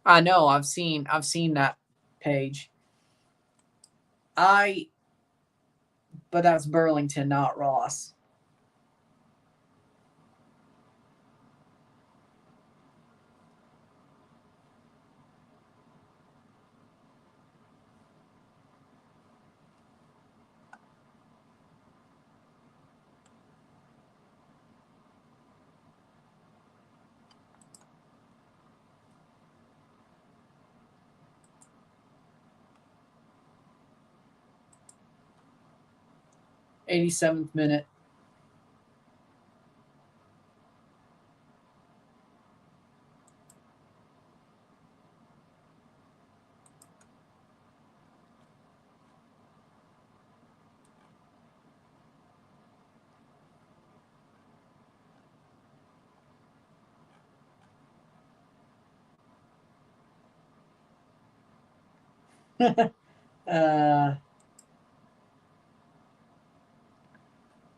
I know, I've seen that page. But that's Burlington, not Ross. '87th minute.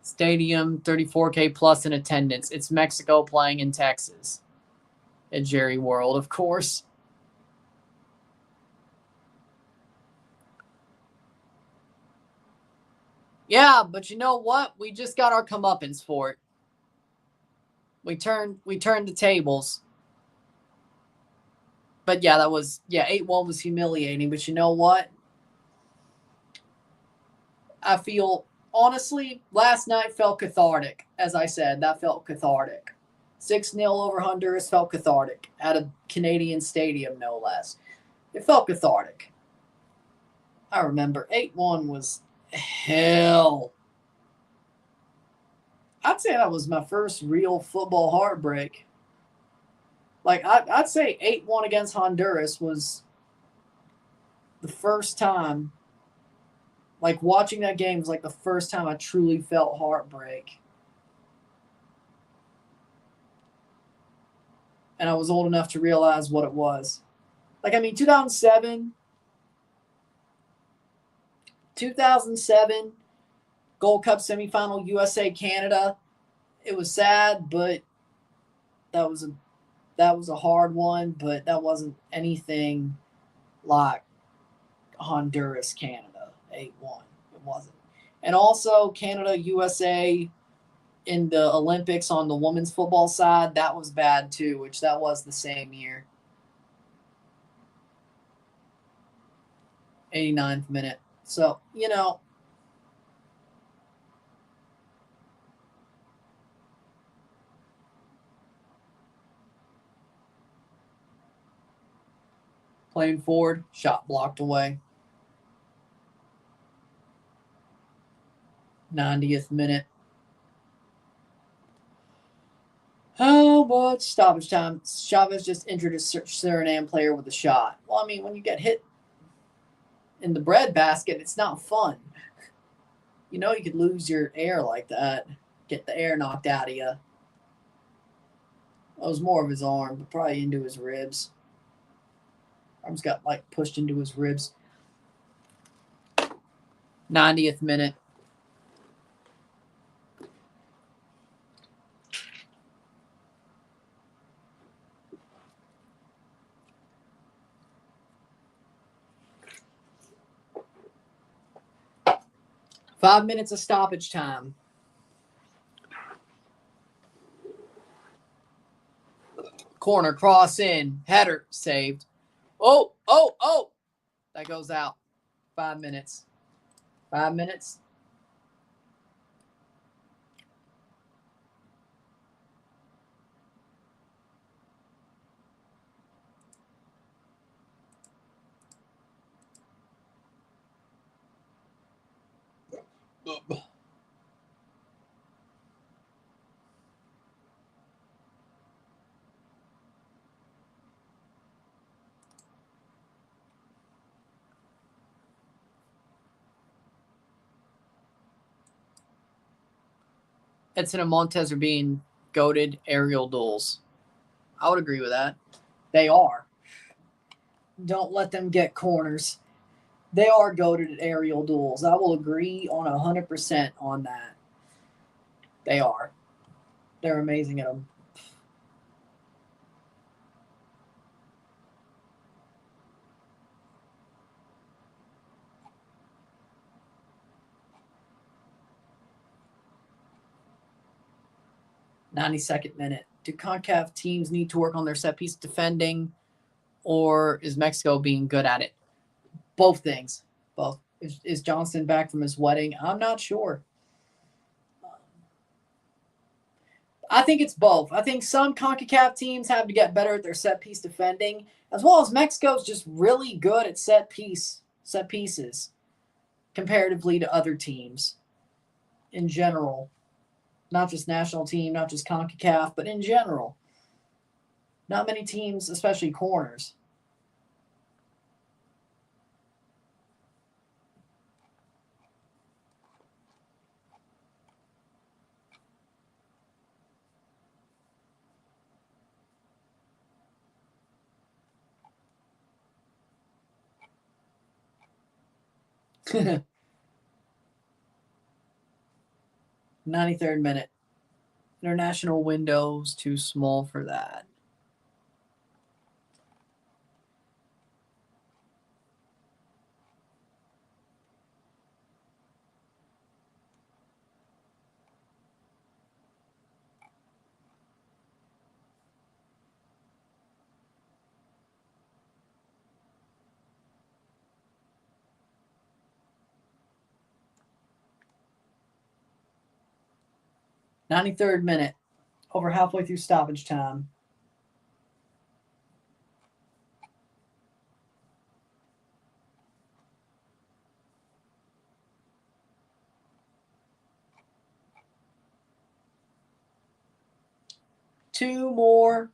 Stadium, 34K plus in attendance. It's Mexico playing in Texas. At Jerry World, of course. Yeah, but you know what? We just got our comeuppance for it. We turned the tables. But yeah, 8-1 was humiliating. But you know what? I feel, honestly, last night felt cathartic. As I said, that felt cathartic. 6-0 over Honduras felt cathartic. At a Canadian stadium, no less. It felt cathartic. I remember 8-1 was hell. I'd say that was my first real football heartbreak. Like, I'd say 8-1 against Honduras was the first time. Like, watching that game was like the first time I truly felt heartbreak. And I was old enough to realize what it was. Like, I mean, 2007, Gold Cup semifinal, USA Canada. It was sad, but that was a hard one. But that wasn't anything like Honduras Canada 8-1. It wasn't. And also Canada USA in the Olympics on the women's football side, that was bad too, which that was the same year. 89th minute. So, you know, Playing forward. Shot blocked away. 90th minute. Oh, boy, it's stoppage time. Chavez just injured a Suriname player with a shot. Well, I mean, when you get hit in the breadbasket, it's not fun. You know you could lose your air like that. Get the air knocked out of you. That was more of his arm, but probably into his ribs. Arms got, like, pushed into his ribs. 90th minute. Five minutes of stoppage time. Corner, cross in, header, saved. Oh. That goes out. 5 minutes. 5 minutes. Edson and Montez are being goated aerial duels. I would agree with that. They are. Don't let them get corners. They are goated at aerial duels. I will agree on 100% on that. They are. They're amazing at them. .92nd minute. Do CONCACAF teams need to work on their set piece defending, or is Mexico being good at it? Both things. Both. Is Johnston back from his wedding? I'm not sure. I think it's both. I think some CONCACAF teams have to get better at their set piece defending, as well as Mexico's just really good at set pieces comparatively to other teams in general. Not just national team, not just CONCACAF, but in general. Not many teams, especially corners. .93rd minute. International window's too small for that. .93rd minute. Over halfway through stoppage time. Two more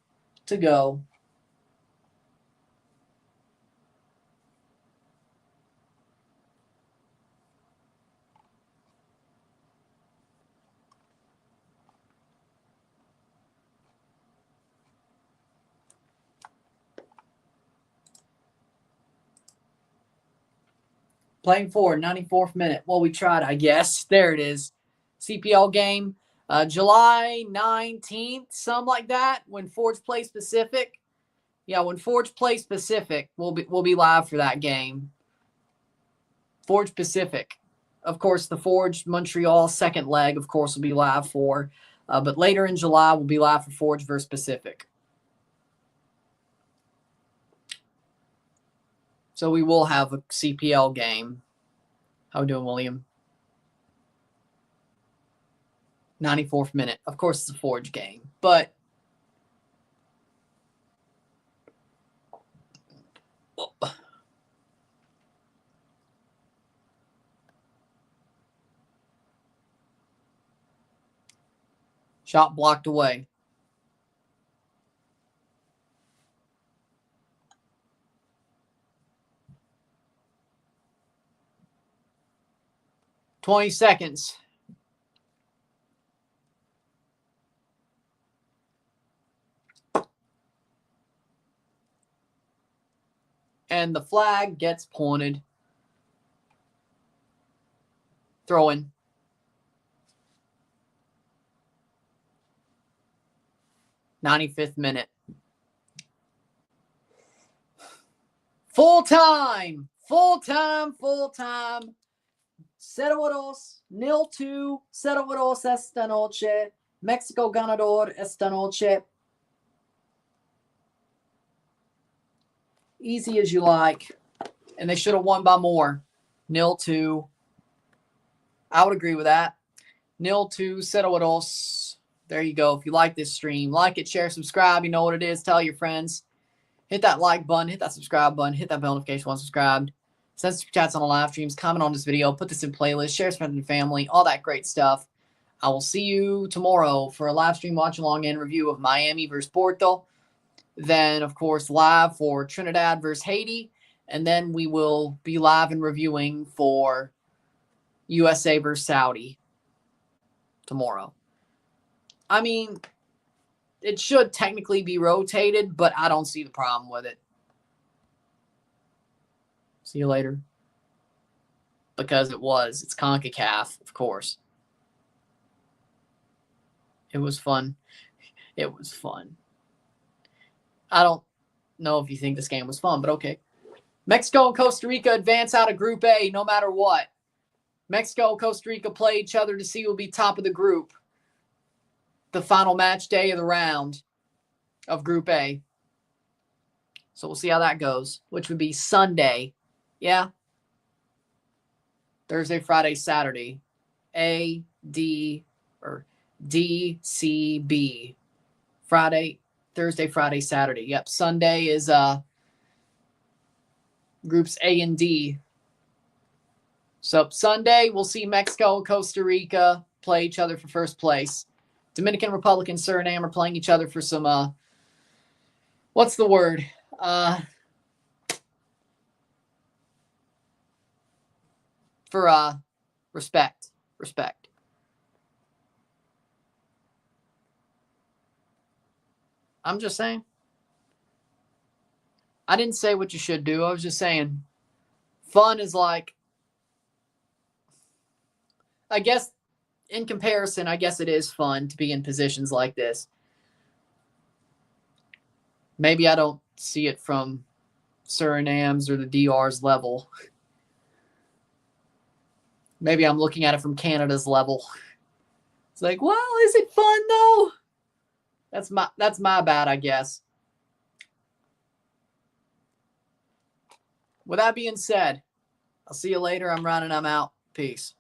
to go. Playing forward, 94th minute. Well, we tried, I guess. There it is. CPL game, July 19th, something like that, when Forge plays Pacific. Yeah, when Forge plays Pacific, we'll be live for that game. Forge Pacific. Of course, the Forge Montreal second leg, of course, will be live for. But later in July, we'll be live for Forge versus Pacific. So we will have a CPL game. How we doing, William? 94th minute. Of course, it's a Forge game, but Shot blocked away. $20 seconds. And the flag gets pointed. Throw-in. '95th minute. Full time. 0-2, 0-2 esta noche. Mexico ganador esta noche. Easy as you like. And they should have won by more. 0-2. I would agree with that. 0-2, 0-2. There you go. If you like this stream, like it, share, subscribe. You know what it is. Tell your friends. Hit that like button. Hit that subscribe button. Hit that bell notification once subscribed. Send super chats on the live streams. Comment on this video. Put this in playlist. Share, friends and family. All that great stuff. I will see you tomorrow for a live stream watch along and review of Miami versus Porto. Then, of course, live for Trinidad versus Haiti. And then we will be live and reviewing for USA versus Saudi tomorrow. I mean, it should technically be rotated, but I don't see the problem with it. See you later. Because it's CONCACAF, of course. It was fun. It was fun. I don't know if you think this game was fun, but okay. Mexico and Costa Rica advance out of Group A no matter what. Mexico and Costa Rica play each other to see who will be top of the group. The final match day of the round of Group A. So we'll see how that goes, which would be Sunday. Yeah. Thursday, Friday, Saturday. A, D, or D, C, B. Friday, Thursday, Friday, Saturday. Yep. Sunday is groups A and D. So Sunday, we'll see Mexico and Costa Rica play each other for first place. Dominican Republic and Suriname are playing each other for some, what's the word? For respect. Respect. I'm just saying. I didn't say what you should do. I was just saying fun is like, I guess, in comparison, I guess it is fun to be in positions like this. Maybe I don't see it from Suriname's or the DR's level. Maybe I'm looking at it from Canada's level. It's like, well, is it fun though? That's my bad, I guess. With that being said, I'll see you later. I'm running. I'm out. Peace.